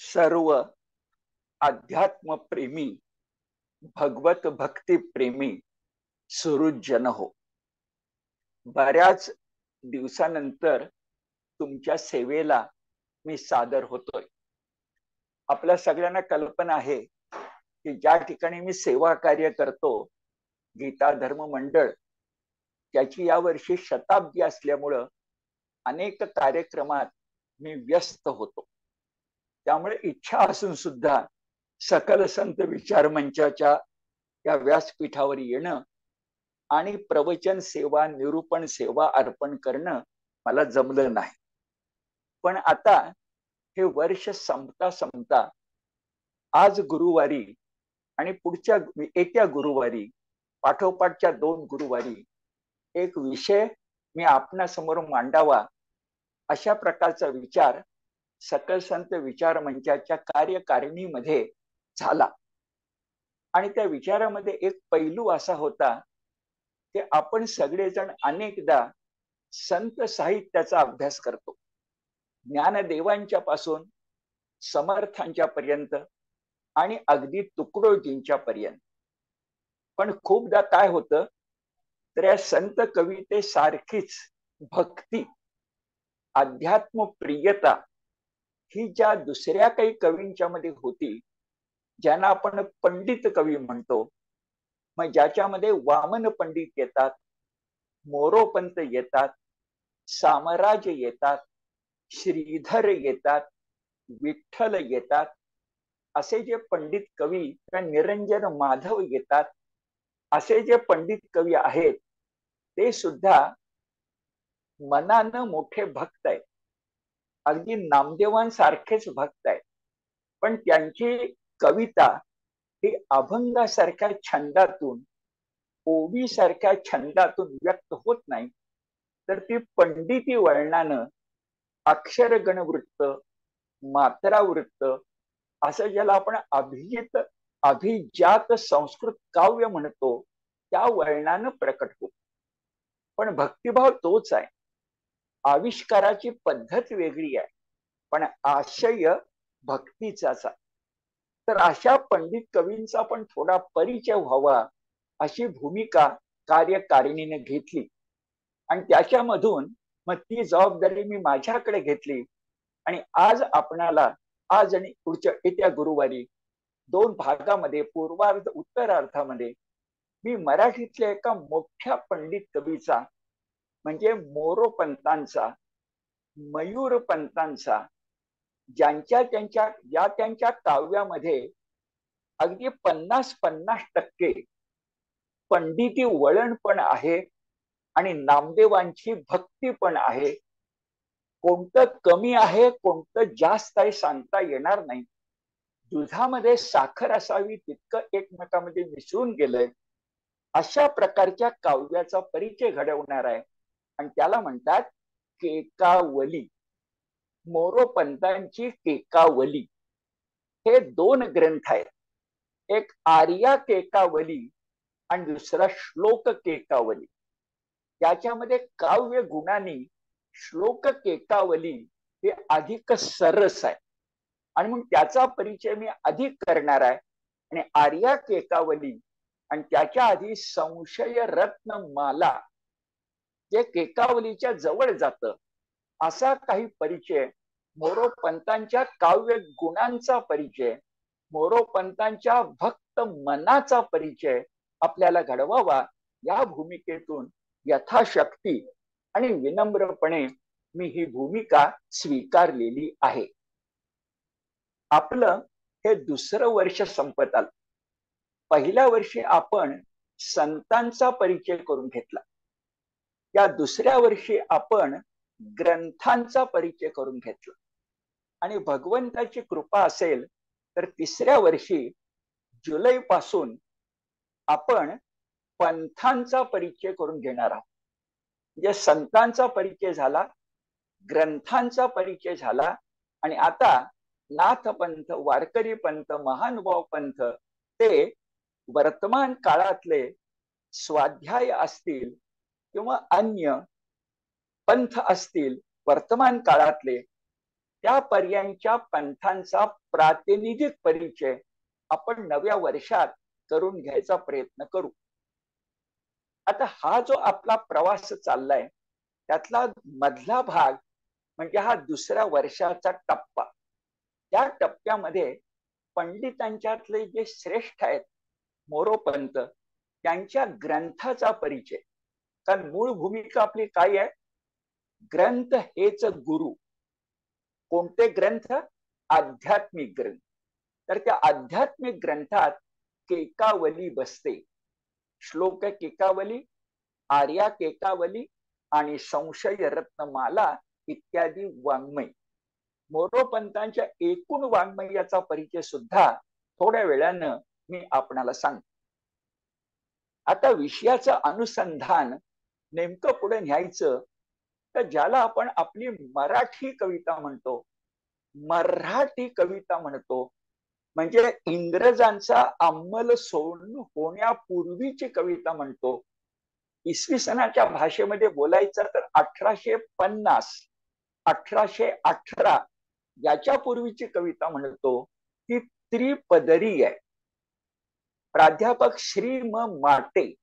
सर्व अध्यात्म प्रेमी, भगवत भक्ती प्रेमी सुहृदजन हो. बऱ्याच दिवसानंतर तुमच्या सेवेला मी सादर होतोय. आपल्या सगळ्यांना कल्पना आहे की ज्या ठिकाणी मी सेवा कार्य करतो, गीता धर्म मंडळ, त्याची यावर्षी शताब्दी असल्यामुळं अनेक कार्यक्रमात मी व्यस्त होतो. त्यामुळे इच्छा असून सुद्धा सकल संत विचार मंचाच्या या व्यासपीठावर येणं आणि प्रवचन सेवा, निरूपण सेवा अर्पण करणं मला जमलं नाही. पण आता हे वर्ष संपता संपता आज गुरुवारी आणि पुढच्या येत्या गुरुवारी, पाठोपाठच्या 2 गुरुवारी एक विषय मी आपणासमोर मांडावा अशा प्रकारचा विचार सकल संत विचार मंचाच्या कार्यकारिणीमध्ये झाला. आणि त्या विचारामध्ये एक पैलू असा होता की आपण सगळेजण अनेकदा संत साहित्याचा अभ्यास करतो, ज्ञानदेवांच्या पासून समर्थांच्या पर्यंत आणि अगदी तुकडोजींच्या पर्यंत. पण खूपदा काय होतं, तर या संत कविते सारखीच भक्ती, अध्यात्म प्रियता ही ज्या दुसऱ्या काही कवींच्या मध्ये होती, ज्यांना आपण पंडित कवी म्हणतो, मग ज्याच्यामध्ये वामन पंडित येतात, मोरोपंत येतात, सामराज येतात, श्रीधर येतात, विठ्ठल येतात, असे जे पंडित कवी, निरंजन माधव येतात, असे जे पंडित कवी आहेत ते सुद्धा मनानं मोठे भक्त आहेत, अगदी नामदेवांसारखेच भक्त आहेत. पण त्यांची कविता ही अभंगासारख्या छंदातून, ओवीसारख्या छंदातून व्यक्त होत नाही, तर ती पंडिती वळणानं अक्षरगण वृत्त, मात्रा वृत्त, असं ज्याला आपण अभिजात संस्कृत काव्य म्हणतो, त्या वळणानं प्रकट होतो. पण भक्तिभाव तोच आहे, आविष्काराची पद्धत वेगळी आहे, पण आशय भक्तीचाच आहे. तर अशा पंडित कवींचा पण थोडा परिचय व्हावा अशी भूमिका कार्यकारिणीने घेतली. आणि त्याच्यामधून मग ती जबाबदारी मी माझ्याकडे घेतली. आणि आज आपणाला, आज आणि पुढच्या येत्या गुरुवारी 2 भागामध्ये, पूर्वार्ध उत्तरार्धामध्ये, मी मराठीतल्या एका मोठ्या पंडित कवीचा, म्हणजे मोरोपंतांचा, मयूरपंतांचा, ज्यांच्या त्यांच्या काव्यामध्ये अगदी 50-50% पंडिती वळण पण आहे आणि नामदेवांची भक्ती पण आहे. कोणतं कमी आहे, कोणतं जास्त आहे सांगता येणार नाही. दुधामध्ये साखर असावी तितकं एकमेकांमध्ये मिसळून गेलंय. अशा प्रकारच्या काव्याचा परिचय घडवणार आहे आणि त्याला म्हणतात केकावली. मोरोपंतांची केकावली हे 2 ग्रंथ आहेत. एक आर्या केकावली आणि दुसरा श्लोक केकावली. त्याच्यामध्ये काव्य गुणांनी श्लोक केकावली हे अधिक सरस आहे आणि मग त्याचा परिचय मी अधिक करणार आहे. आणि आर्या केकावली आणि त्याच्या आधी संशय रत्न माला, जे केकावलीच्या जवळ जातं, असा काही परिचय, मोरोपंतांच्या काव्य गुणांचा परिचय, मोरोपंतांच्या भक्त मनाचा परिचय आपल्याला घडवावा, या भूमिकेतून यथाशक्ती आणि विनम्रपणे मी ही भूमिका स्वीकारलेली आहे. आपलं हे 2रं वर्ष संपत आलं. पहिल्या वर्षी आपण संतांचा परिचय करून घेतला. या 2ऱ्या वर्षी आपण ग्रंथांचा परिचय करून घेतला. आणि भगवंताची कृपा असेल तर 3ऱ्या वर्षी जुलै पासून आपण पंथांचा परिचय करून घेणार आहोत. म्हणजे संतांचा परिचय झाला, ग्रंथांचा परिचय झाला, आणि आता नाथ पंथ, वारकरी पंथ, महानुभाव पंथ, ते वर्तमान काळातले स्वाध्याय असतील किंवा अन्य पंथ असतील, वर्तमान काळातले त्या पर्यंतच्या पंथांचा प्रातिनिधिक परिचय आपण नव्या वर्षात करून घ्यायचा प्रयत्न करू. आता हा जो आपला प्रवास चाललाय त्यातला मधला भाग म्हणजे हा दुसऱ्या वर्षाचा टप्पा. त्या टप्प्यामध्ये पंडितांच्यातले जे श्रेष्ठ आहेत मोरोपंत, त्यांच्या ग्रंथाचा परिचय. कारण मूळ भूमिका आपली काय आहे? ग्रंथ हेच गुरु. कोणते ग्रंथ? आध्यात्मिक ग्रंथ. तर त्या आध्यात्मिक ग्रंथात केकावली बसते. श्लोक केकावली, आर्या केकावली आणि संशय रत्नमाला इत्यादी वाङ्मय. मोरोपंतांच्या एकूण वाङ्मयाचा परिचय सुद्धा थोड्या वेळानं मी आपणाला सांगतो. आता विषयाचं अनुसंधान नेमकं पुढे न्यायचं तर ज्याला आपण आपली मराठी कविता म्हणतो, मराठी कविता म्हणतो, म्हणजे इंग्रजांचा अंमल होण्यापूर्वीची कविता म्हणतो. इसवी सनाच्या भाषेमध्ये बोलायचं तर 1850 1818 याच्या पूर्वीची कविता म्हणतो ती त्रिपदरी आहे. प्राध्यापक श्री म माटे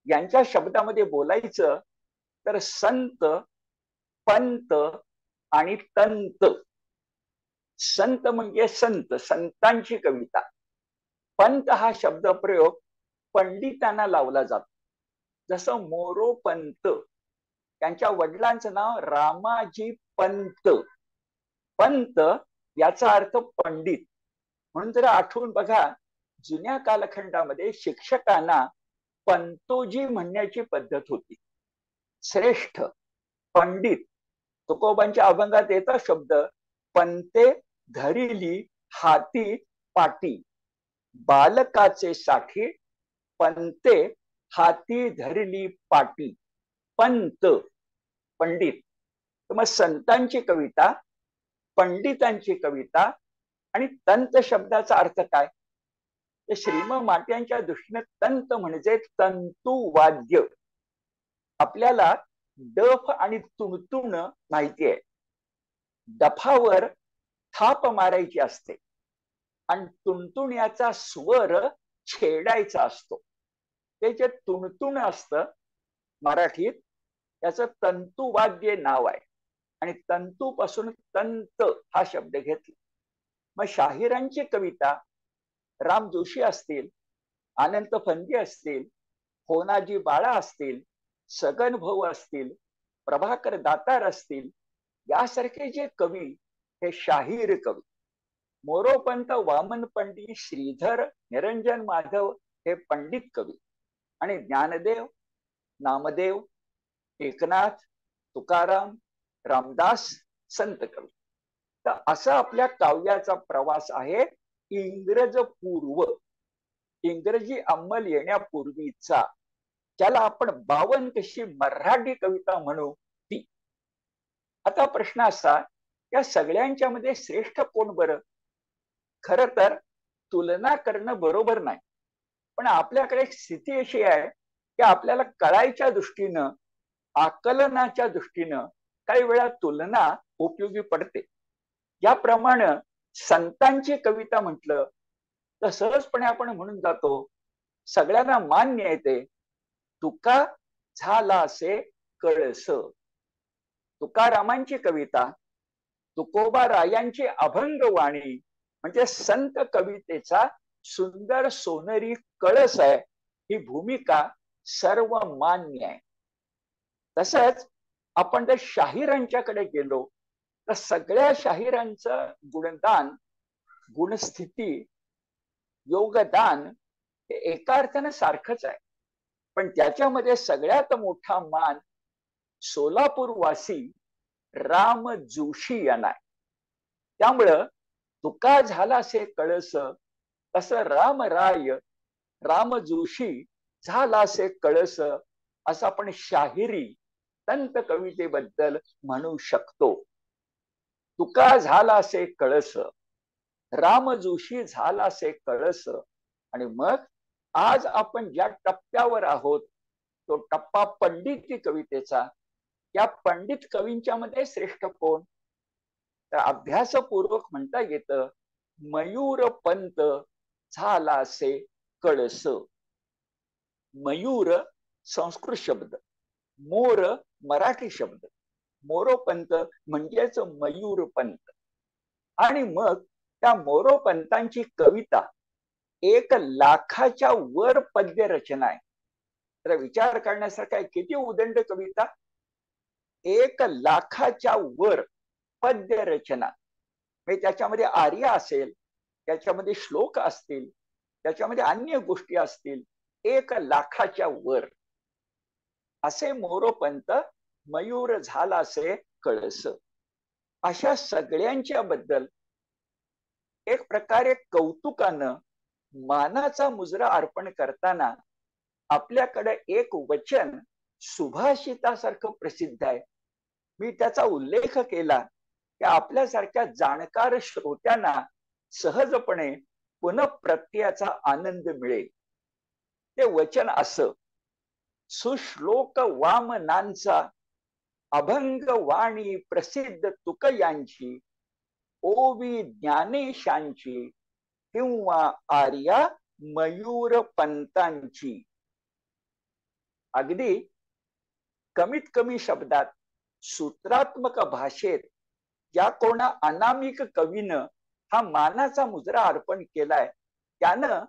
यांच्या शब्दामध्ये बोलायचं तर संत, पंत आणि तंत. संत म्हणजे संत, संतांची कविता. पंत हा शब्द प्रयोग पंडितांना लावला जातो. जसं मोरोपंत, त्यांच्या वडिलांचं नाव रामाजी पंत. पंत याचा अर्थ पंडित. म्हणून जरा आठवून बघा, जुन्या कालखंडामध्ये शिक्षकांना पंतोजी म्हणण्याची पद्धत होती. श्रेष्ठ, पंडित. तुकोबांच्या अभंगात येतो शब्द पंते धरिली हाती पाटी, बालकाचे साठी पंते हाती धरिली पाटी. पंत, पंडित. तर मग संतांची कविता, पंडितांची कविता आणि तंत शब्दाचा अर्थ काय? तर श्रीम माट्यांच्या दृष्टीने तंत म्हणजे तंतुवाद्य. आपल्याला डफ आणि तुणतुण माहिती आहे. डफावर थाप मारायची असते आणि तुणतुण्याचा स्वर छेडायचा असतो. ते जे तुणतुण असतं मराठीत त्याचं तंतुवाद्य नाव आहे आणि तंतूपासून तंत हा शब्द घेतला. मग शाहिरांची कविता राम जोशी असतील, अनंत फंदी असतील, होनाजी बाळा असतील, सगन भाऊ असतील, प्रभाकर दातार असतील, यासारखे जे कवी हे शाहीर कवी. मोरोपंत, वामन पंडित, श्रीधर, निरंजन माधव हे पंडित कवी आणि ज्ञानदेव, नामदेव, एकनाथ, तुकाराम, रामदास संत कवी. तर असा आपल्या काव्याचा प्रवास आहे इंग्रज पूर्व, इंग्रजी अंमल येण्यापूर्वीचा, ज्याला आपण 52 कशी मराठी कविता म्हणू ती. आता प्रश्न असा, या सगळ्यांच्या मध्ये श्रेष्ठ कोण बरं? खर तर तुलना करणं बरोबर नाही, पण आपल्याकडे एक स्थिती अशी आहे की आपल्याला कळायच्या दृष्टीनं, आकलनाच्या दृष्टीनं काही वेळा तुलना उपयोगी पडते. याप्रमाणे संतांची कविता म्हटलं तर सहजपणे आपण म्हणून जातो, सगळ्यांना मान्य येते, तुका झाला से कळस. तुकारामांची कविता, तुकोबा रायांची अभंगवाणी म्हणजे संत कवितेचा सुंदर सोनेरी कळस आहे. ही भूमिका सर्व मान्य आहे. तसंच आपण जर शाहिरांच्याकडे गेलो तर सगळ्या शाहिरांचं गुणदान, गुणस्थिती, योगदान हे एका अर्थानं सारखंच आहे. पण त्याच्यामध्ये सगळ्यात मोठा मान सोलापूर वासी राम जोशी यांना आहे. त्यामुळं तुका झाला से कळस, तसं रामराय, राम जोशी झाला से कळस असं आपण शाहिरी संत कवितेबद्दल म्हणू शकतो. तुका झाला से कळस, राम जोशी झाला से कळस. आणि मग आज आपण ज्या टप्प्यावर आहोत तो टप्पा पंडिती कवितेचा. या पंडित कवींच्या मध्ये श्रेष्ठ कोण? तर अभ्यासपूर्वक म्हणता येतं, मयूर पंत झालासे कळस. मयूर संस्कृत शब्द, मोर मराठी शब्द, मोरोपंत म्हणजेच मयूरपंत. आणि मग त्या मोरोपंतांची कविता 1,00,000च्या वर पद्य रचना आहे. तर विचार करण्यासारखा किती उदंड कविता. 1,00,000च्या वर पद्य रचना. म्हणजे त्याच्यामध्ये आर्या असेल, त्याच्यामध्ये श्लोक असतील, त्याच्यामध्ये अन्य गोष्टी असतील. 1,00,000च्या वर असे मोरोपंत मयूर झालासे कळस. अशा सगळ्यांच्या बद्दल एक प्रकारे कौतुकानं मानाचा मुजरा अर्पण करताना आपल्याकडे एक वचन सुभाषितासारखं प्रसिद्ध आहे. मी त्याचा उल्लेख केला की आपल्यासारख्या जाणकार श्रोत्यांना सहजपणे पुनःप्रत्ययाचा आनंद मिळेल. ते वचन असं, सुश्लोक वामनांचा अभंग वाणी प्रसिद्ध तुक यांची, ओवी ज्ञानेशांची किंवा आर्या मयूर पंतांची. अगदी कमीत कमी शब्दात सूत्रात्मक भाषेत ज्या कोणा अनामिक कवीनं हा मानाचा मुजरा अर्पण केलाय, त्यानं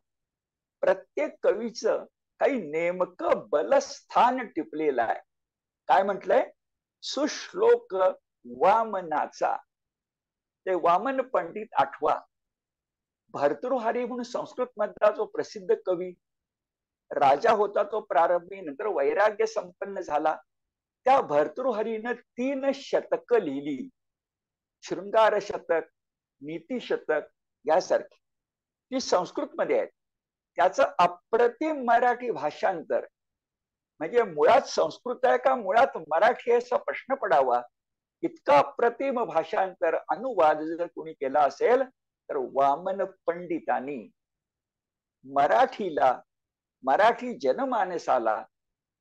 प्रत्येक कवीचं काही नेमकं बलस्थान टिपलेलं आहे. काय म्हटलंय? सुश्लोक वामनाचा. ते वामन पंडित आठवा. भर्तृहरी म्हणून संस्कृत मधला जो प्रसिद्ध कवी राजा होता तो प्रारंभी, नंतर वैराग्य संपन्न झाला. त्या भर्तृहरीनं 3 शतकं लिहिली. शृंगार शतक, नीती शतक यासारखी. ती संस्कृत मध्ये आहेत. त्याचं अप्रतिम मराठी भाषांतर, म्हणजे मुळात संस्कृत आहे का मुळात मराठी आहे असा प्रश्न पडावा, इतका अप्रतिम भाषांतर अनुवाद जर कोणी केला असेल तर वामन पंडितांनी मराठीला, मराठी जनमानसाला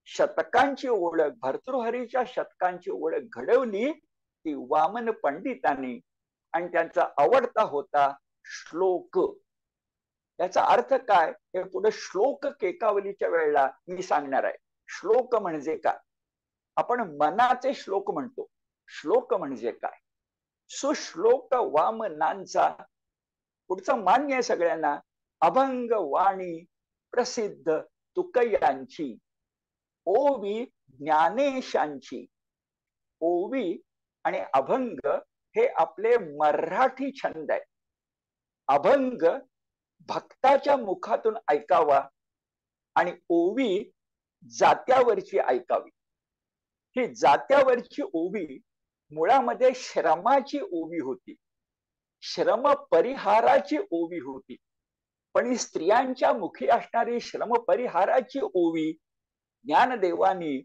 शतकांची ओळख, भर्तृहरीच्या शतकांची ओळख घडवली ती वामन पंडितांनी. आणि त्यांचा आवडता होता श्लोक. याचा अर्थ काय हे पुढे श्लोक केकावलीच्या वेळेला मी सांगणार आहे. श्लोक म्हणजे काय? आपण मनाचे श्लोक म्हणतो. श्लोक म्हणजे काय? सुश्लोक वामनांचा, पुढचं मान्य आहे सगळ्यांना, अभंग वाणी प्रसिद्ध तुकयांची, ओवी ज्ञानेशांची. ओवी आणि अभंग हे आपले मराठी छंद आहे. अभंग भक्ताच्या मुखातून ऐकावा आणि ओवी जात्यावरची ऐकावी. ही जात्यावरची ओवी मुळामध्ये श्रमाची ओवी होती, श्रम परिहाराची ओवी होती. पण ही स्त्रियांच्या मुखी असणारी श्रम परिहाराची ओवी ज्ञानदेवानी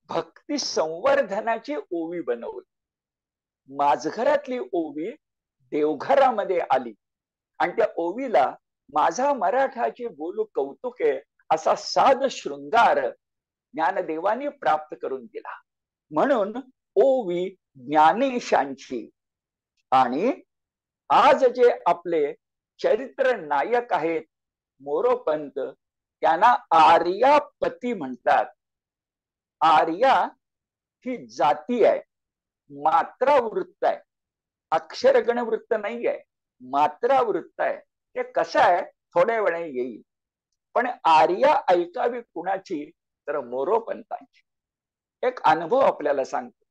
भक्ती संवर्धनाची ओवी बनवली. माझघरातली ओवी देवघरामध्ये आली आणि त्या ओवीला माझा मराठाची बोलू कौतुके असा साध शृंगार ज्ञानदेवानी प्राप्त करून दिला. म्हणून ओवी ज्ञानेशांची. आणि आज जे आपले चरित्र नायक आहेत मोरोपंत, त्यांना आर्यापती म्हणतात. आर्या ही जाती आहे, मात्रावृत्त आहे, अक्षरगण वृत्त नाही आहे, मात्रावृत्त आहे. ते कसं आहे थोड्या वेळाने येईल. पण आर्या ऐकावी कुणाची तर मोरोपंतांची. एक अनुभव आपल्याला सांगतो.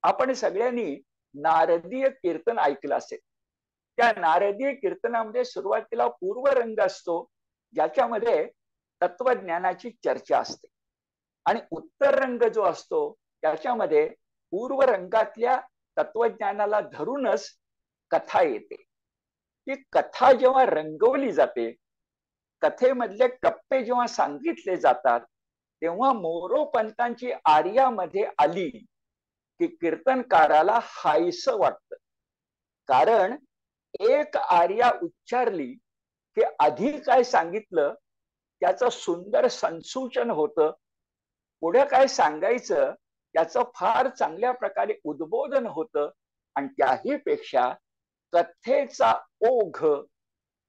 आपण सगळ्यांनी नारदीय कीर्तन ऐकलं असेल. त्या नारदीय कीर्तनामध्ये सुरुवातीला पूर्वरंग असतो, ज्याच्यामध्ये तत्वज्ञानाची चर्चा असते. आणि उत्तर रंग जो असतो त्याच्यामध्ये पूर्वरंगातल्या तत्वज्ञानाला धरूनच कथा येते. ती कथा जेव्हा रंगवली जाते, कथेमधले टप्पे जेव्हा सांगितले जातात, तेव्हा मोरोपंतांची आर्यामध्ये आली की कीर्तनकाराला हायस वाटतं. कारण एक आर्या उच्चारली की आधी काय सांगितलं त्याचं सुंदर संसूचन होतं. पुढे काय सांगायचं त्याचं फार चांगल्या प्रकारे उद्बोधन होतं. आणि त्याही पेक्षा कथेचा ओघ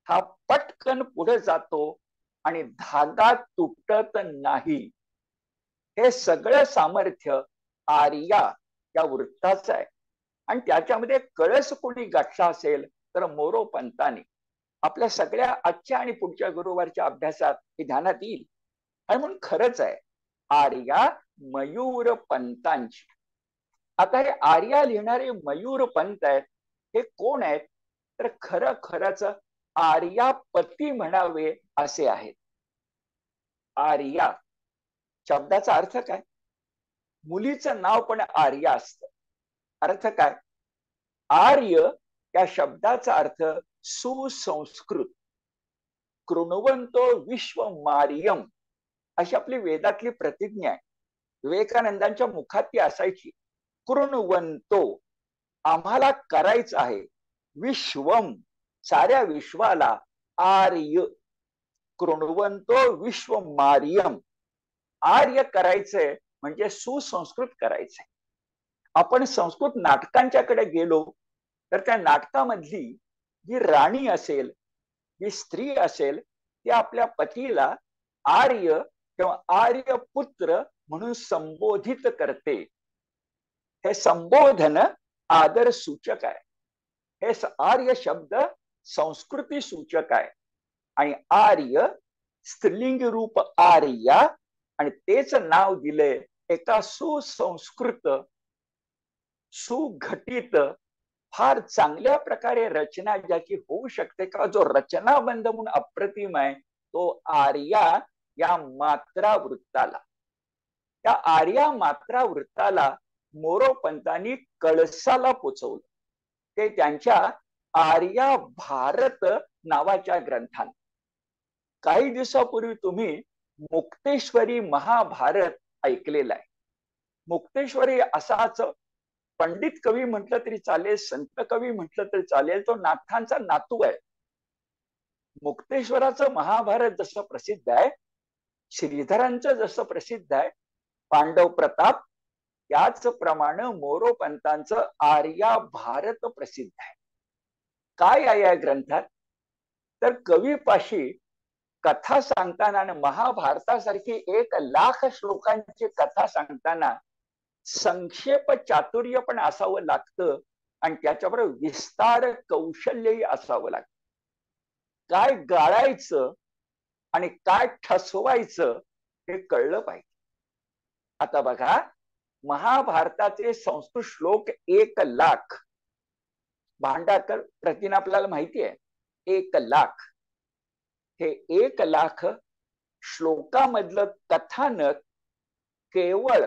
हा पटकन पुढे जातो आणि धागा तुटत नाही. हे सगळं सामर्थ्य आर्या या वृत्ताचं आहे. आणि त्याच्यामध्ये कळस कोणी गाठला असेल तर मोरोपंतांनी. आपल्या सगळ्या आजच्या आणि पुढच्या गुरुवारच्या अभ्यासात हे ध्यानात येईल. आणि म्हणून खरंच आहे आर्या मयूर पंतांची. आता हे आर्या लिहिणारे मयूर पंत आहेत, हे कोण आहेत तर खरंच आर्यापती म्हणावे असे आहेत. आर्या शब्दाचा अर्थ काय? मुलीचं नाव पण आर्या असतं. अर्थ काय? आर्य या शब्दाचा अर्थ सुसंस्कृत. कृणवंतो विश्वमार्यम अशी आपली वेदातली प्रतिज्ञा आहे. विवेकानंदांच्या मुखात ती असायची. कृणवंतो आम्हाला करायचं आहे, विश्वम साऱ्या विश्वाला, आर्य कृणवंतो विश्वमार्यम आर्य करायचंय म्हणजे सुसंस्कृत करायचंय. आपण संस्कृत नाटकांच्याकडे गेलो तर त्या नाटकामधली जी राणी असेल, जी स्त्री असेल, ती आपल्या पतीला आर्य किंवा आर्यपुत्र म्हणून संबोधित करते. हे संबोधन आदर सूचक आहे. हे आर्य शब्द संस्कृती सूचक आहे. आणि आर्य स्त्रीलिंग रूप आर्या, आणि तेच नाव दिलंय एका सुसंस्कृत, सुघटित, फार चांगल्या प्रकारे रचना ज्याची होऊ शकते का, जो रचनाबंध म्हणून अप्रतिम आहे, तो आर्या या मात्रा वृत्ताला. त्या आर्या मात्रा वृत्ताला मोरोपंतांनी कळसाला पोचवलं. ते त्यांच्या आर्या भारत नावाच्या ग्रंथात. काही दिवसापूर्वी तुम्ही मुक्तेश्वरी महाभारत ऐकलेला आहे. मुक्तेश्वरी असाच पंडित कवी म्हटलं तरी चालेल, संत कवी म्हटलं तरी चालेल, तो नाथांचा नातू आहे. मुक्तेश्वराचं महाभारत जसं प्रसिद्ध आहे, श्रीधरांचं जसं प्रसिद्ध आहे, पांडव प्रताप, त्याचप्रमाणे मोरोपंतांचं आर्या भारत प्रसिद्ध आहे. काय आहे या ग्रंथात तर कवीपाशी कथा सांगताना आणि महाभारतासारखी 1,00,000 श्लोकांची कथा सांगताना संक्षेप चातुर्य पण असावं लागतं आणि त्याच्याबरोबर विस्तार कौशल्यही असावं लागतं. काय गाळायचं आणि काय ठसवायचं हे कळलं पाहिजे. आता बघा, महाभारताचे संस्कृत श्लोक 1,00,000. भांडारकर प्रतीन आपल्याला माहिती आहे 1,00,000. हे 1,00,000 श्लोकामधलं कथानक केवळ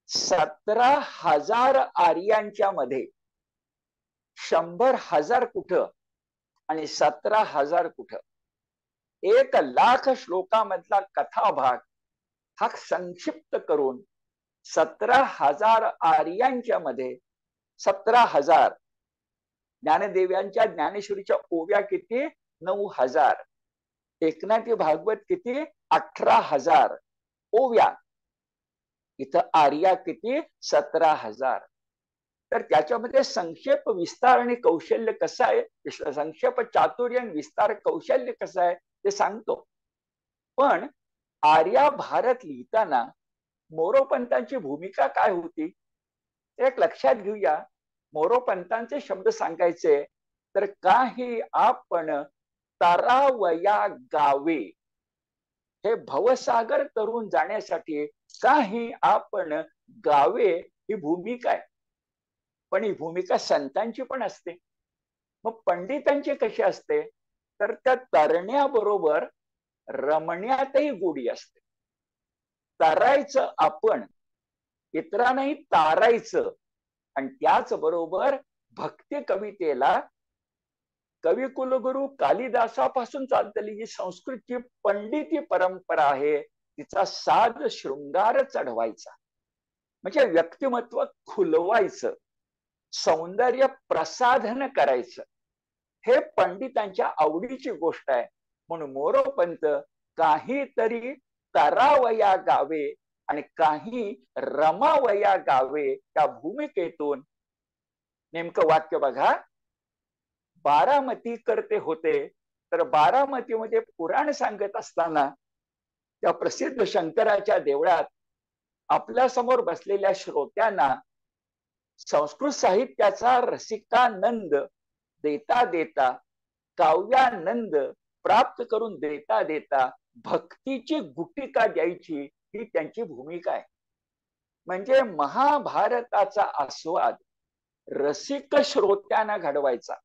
17,000 आर्यांच्या मध्ये, 100,000 कुठं आणि 17,000 कुठं. 1,00,000 श्लोकामधला कथाभाग हा संक्षिप्त करून 17,000 आर्यांच्या मध्ये 17,000. ज्ञानदेव्यांच्या ज्ञानेश्वरीच्या ओव्या किती? 9,000. एकनाथी भागवत किती? 18,000 ओव्या. इथं आर्या किती? 17,000. तर त्याच्यामध्ये संक्षेप, विस्तार आणि कौशल्य कसं आहे, संक्षेप चातुर्य आणि विस्तार कौशल्य कसं आहे ते सांगतो. पण आर्या भारत लिहिताना मोरोपंतांची भूमिका काय होती एक लक्षात घेऊया. मोरोपंतांचे शब्द सांगायचे तर काही आपण तरावया गावे, हे भवसागर तरुण जाण्यासाठी काही आपण गावे ही भूमिका आहे. पण ही भूमिका संतांची पण असते. मग पंडितांची कशी असते तर त्या तरण्याबरोबर रमण्यातही गोडी असते. तरायचं आपण, इतरांनाही तारायचं. आणि त्याचबरोबर भक्ती कवितेला कवी कुलगुरू कालिदासापासून चाललेली जी संस्कृतची पंडिती परंपरा आहे, तिचा साज शृंगार चढवायचा, म्हणजे व्यक्तिमत्व खुलवायचं, सौंदर्य प्रसाधन करायचं, हे पंडितांच्या आवडीची गोष्ट आहे. म्हणून मोरोपंत काहीतरी तरावया गावे आणि काही रमावया गावे त्या भूमिकेतून नेमकं वाक्य बघा, बारामती करते होते, तर बारामतीमध्ये पुराण सांगत असताना त्या प्रसिद्ध शंकराच्या देवळात आपल्या समोर बसलेल्या श्रोत्यांना संस्कृत साहित्याचा रसिकानंद देता देता, काव्यानंद प्राप्त करून देता देता भक्तीची गुटिका द्यायची, ही त्यांची भूमिका आहे. म्हणजे महाभारताचा आस्वाद रसिक श्रोत्यांना घडवायचा.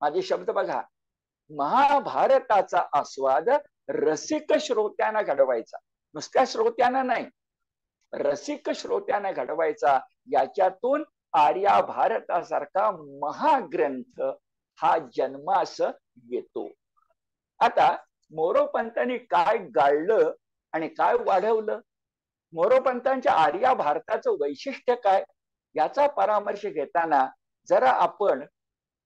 माझे शब्द बघा, महाभारताचा आस्वाद रसिक श्रोत्यांना घडवायचा, नुसत्या श्रोत्यांना नाही, रसिक श्रोत्यांना घडवायचा. याच्यातून आर्या भारतासारखा महाग्रंथ हा जन्मास येतो. आता मोरोपंतांनी काय गाळलं आणि काय वाढवलं, मोरोपंतांच्या आर्या भारताचं वैशिष्ट्य काय, याचा परामर्श घेताना जरा आपण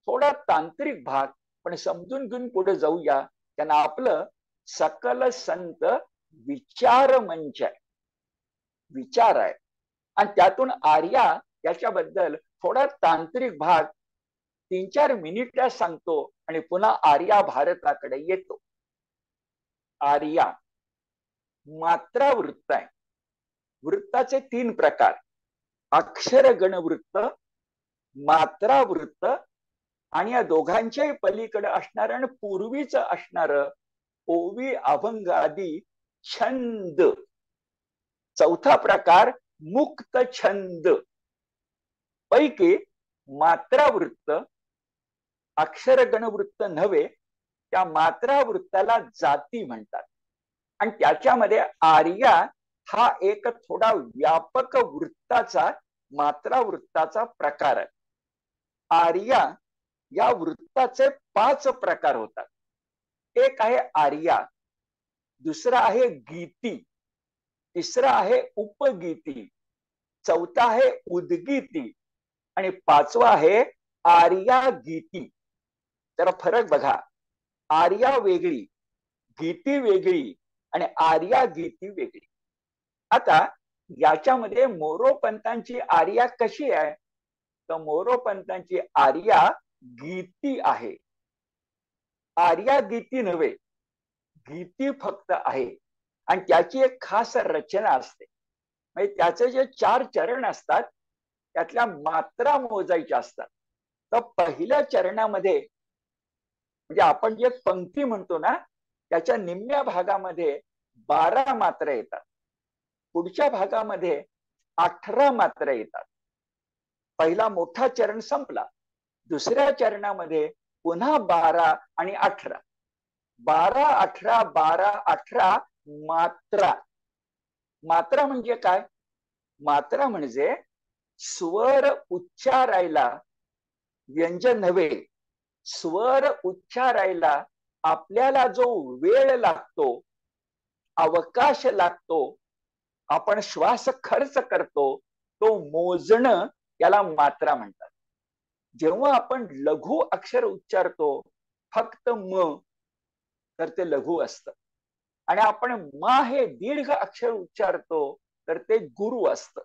थोडा तांत्रिक भाग पण समजून घेऊन पुढे जाऊया. त्यांना आपलं सकल संत विचार मंच आहे, विचार आहे, आणि त्यातून आर्या याच्याबद्दल थोडा तांत्रिक भाग 3-4 मिनिटात सांगतो आणि पुन्हा आर्या भारताकडे येतो. आर्या मात्रा वृत्त आहे. वृत्ताचे 3 प्रकार, अक्षर गण वृत्त, मात्रा वृत्त, आणि या दोघांच्याही पलीकडे असणार आणि पूर्वीच असणार ओवी अभंग आदी छंद. चौथा प्रकार मुक्त छंद. पैकी मात्रा वृत्त, अक्षर गणवृत्त नव्हे, त्या मात्रा वृत्ताला जाती म्हणतात. आणि त्याच्यामध्ये आर्या हा एक थोडा व्यापक वृत्ताचा, मात्रा वृत्ताचा प्रकार आहे. आर्या या वृत्ताचे 5 प्रकार होतात. एक आहे आर्या, दुसरा आहे गीती, तिसरा आहे उपगीती, चौथा आहे उद्गीती, आणि 5वा आहे आर्या गीती. तर फरक बघा, आर्या वेगळी, गीती वेगळी, आणि आर्या गीती वेगळी. आता याच्यामध्ये मोरोपंतांची आर्या कशी आहे, तर मोरोपंतांची आर्या गीती आहे. आर्या गीती नव्हे, गीती फक्त आहे. आणि त्याची एक खास रचना असते. म्हणजे त्याचे जे 4 चरण असतात त्यातल्या मात्रा मोजायच्या असतात. तर पहिल्या चरणामध्ये, म्हणजे आपण जे पंक्ती म्हणतो ना, त्याच्या निम्म्या भागामध्ये 12 मात्रा येतात, पुढच्या भागामध्ये 18 मात्रा येतात. पहिला मोठा चरण संपला, दुसऱ्या चरणामध्ये पुन्हा 12 आणि 18, 12, 18, 12, 18 मात्रा. मात्रा म्हणजे काय, मात्रा म्हणजे स्वर उच्चारायला, व्यंजन नव्हे, स्वर उच्चारायला आपल्याला जो वेळ लागतो, अवकाश लागतो, आपण श्वास खर्च करतो, तो मोजणं याला मात्रा म्हणतात. जेव्हा आपण लघु अक्षर उच्चारतो, फक्त म, तर ते लघु असतं. आणि आपण मा हे दीर्घ अक्षर उच्चारतो, तर ते गुरु असतं.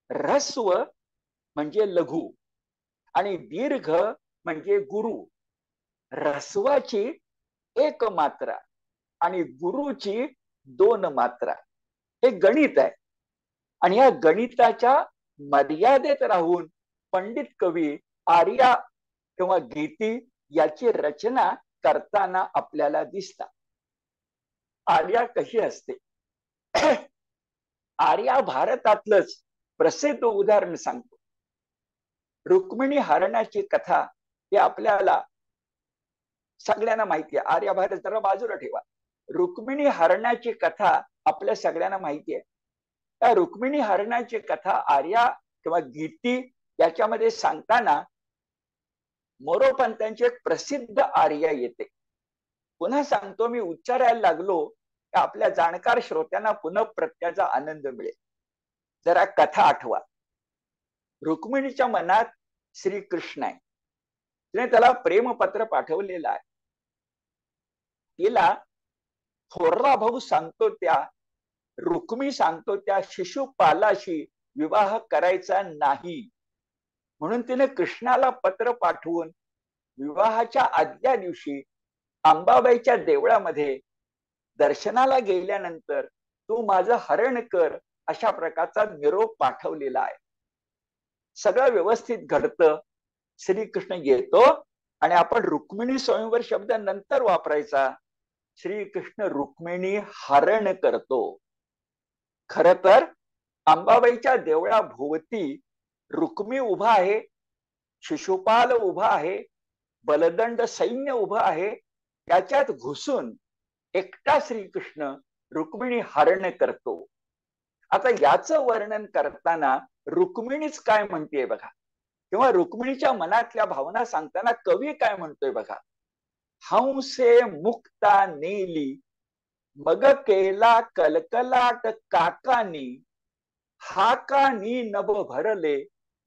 ऱ्हस्व म्हणजे लघु आणि दीर्घ म्हणजे गुरु. ऱ्हस्वाची 1 मात्रा आणि गुरुची 2 मात्रा. हे गणित आहे. आणि या गणिताच्या मर्यादेत राहून पंडित कवी आर्या किंवा गीती याची रचना करताना आपल्याला दिसतात. आर्या कशी असते, आर्या भारतातलंच प्रसिद्ध उदाहरण सांगतो. रुक्मिणी हरणाची कथा ही आपल्याला सगळ्यांना माहिती आहे. आर्या भारत जरा बाजूला ठेवा. रुक्मिणी हरणाची कथा आपल्या सगळ्यांना माहिती आहे. त्या रुक्मिणी हरणाची कथा आर्या किंवा गीती याच्यामध्ये सांगताना मोरोपंतांची एक प्रसिद्ध आर्या येते. पुन्हा सांगतो, मी उच्चारायला लागलो की आपल्या जाणकार श्रोत्यांना पुन्हा प्रत्याचा आनंद मिळेल. जरा कथा आठवा. रुक्मिणीच्या मनात श्रीकृष्ण आहे, तिने त्याला प्रेमपत्र पाठवलेलं आहे. तिला थोरला भाऊ सांगतो, त्या रुक्मी सांगतो त्या शिशुपालाशी विवाह करायचा नाही. म्हणून तिने कृष्णाला पत्र पाठवून विवाहाच्या आदल्या दिवशी अंबाबाईच्या देवळामध्ये दर्शनाला गेल्यानंतर तू माझं हरण कर अशा प्रकारचा निरोप पाठवलेला आहे. सगळं व्यवस्थित घडतं. श्रीकृष्ण येतो आणि आपण रुक्मिणी स्वयंवर शब्द नंतर वापरायचा. श्रीकृष्ण रुक्मिणी हरण करतो. खर तर अंबाबाईच्या देवळाभोवती रुक्मी उभा आहे, शिशुपाल उभा आहे, बलदंड सैन्य उभं आहे. त्याच्यात घुसून एकटा श्रीकृष्ण रुक्मिणी हरण करतो. आता याचं वर्णन करताना रुक्मिणीच काय म्हणतेय बघा, किंवा रुक्मिणीच्या मनातल्या भावना सांगताना कवी काय म्हणतोय बघा. हंसे मुक्ता नेली मग केला कलकलाट काकानी, हाकानी नभ भरले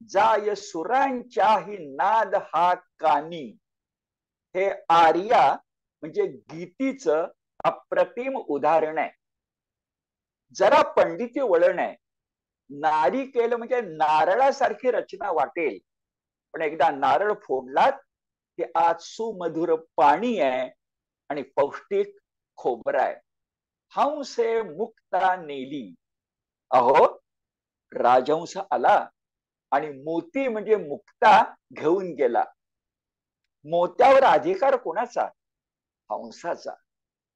जाय सुरांच्याही नाद हा कानी. हे आर्या म्हणजे गीतीचं अप्रतिम उदाहरण आहे. जरा पंडिती वळण आहे. नारिकेल म्हणजे नारळासारखी रचना वाटेल, पण एकदा नारळ फोडलात की आज सुमधुर पाणी आहे आणि पौष्टिक खोबरं आहे. हंसे मुक्ता नेली. अहो, राजहंस आला आणि मोती म्हणजे मुक्ता घेऊन गेला. मोत्यावर अधिकार कोणाचा? हंसाचा.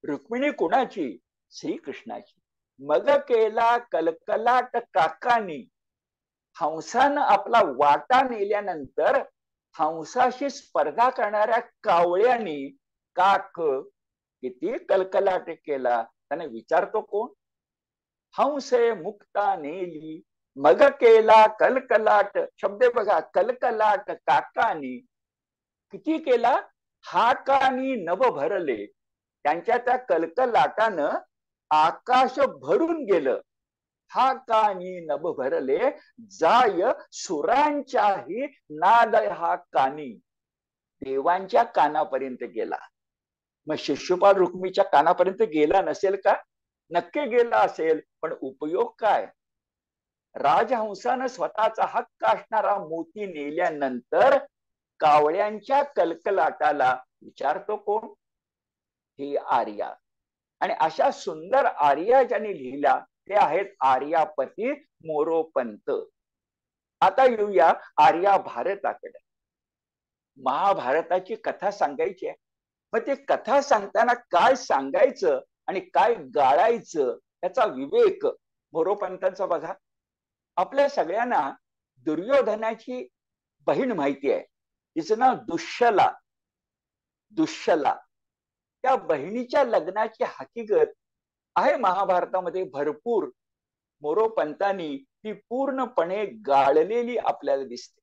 रुक्मिणी कोणाची? श्रीकृष्णाची. मग केला कलकलाट काकानी. हंसानं आपला वाटा नेल्यानंतर हंसाशी स्पर्धा करणाऱ्या कावळ्यांनी काक किती कलकलाट केला. त्याने विचारतो कोण? हंसे मुक्ता नेली मग केला कलकलाट. शब्द बघा, कलकलाट काकानी. किती केला? हाकानी नभ भरले. त्यांच्या त्या कलकलाटानं आकाश भरून गेलं. हाकानी नभ भरले जाय सुरांच्याही नाद हा कानी. देवांच्या कानापर्यंत गेला. मग शिशुपाल रुक्मीच्या कानापर्यंत गेला नसेल का? नक्की गेला असेल, पण उपयोग काय? राजहंसानं स्वतःचा हक्क असणारा मोती नेल्यानंतर कावळ्यांच्या कलकलाटाला विचारतो कोण? ही आर्या. आणि अशा सुंदर आर्या ज्यांनी लिहिल्या ते आहेत आर्यापती मोरोपंत. आता येऊया आर्या भारताकडे. महाभारताची कथा सांगायची आहे. मग ते कथा सांगताना काय सांगायचं आणि काय गाळायचं याचा विवेक मोरोपंतांचा बघा. आपल्या सगळ्यांना दुर्योधनाची बहीण माहिती आहे. तिचं नाव दुष्यला. दुष्यला त्या बहिणीच्या लग्नाची हकीकत आहे महाभारतामध्ये भरपूर. मोरोपंतांनी ती पूर्णपणे गाळलेली आपल्याला दिसते.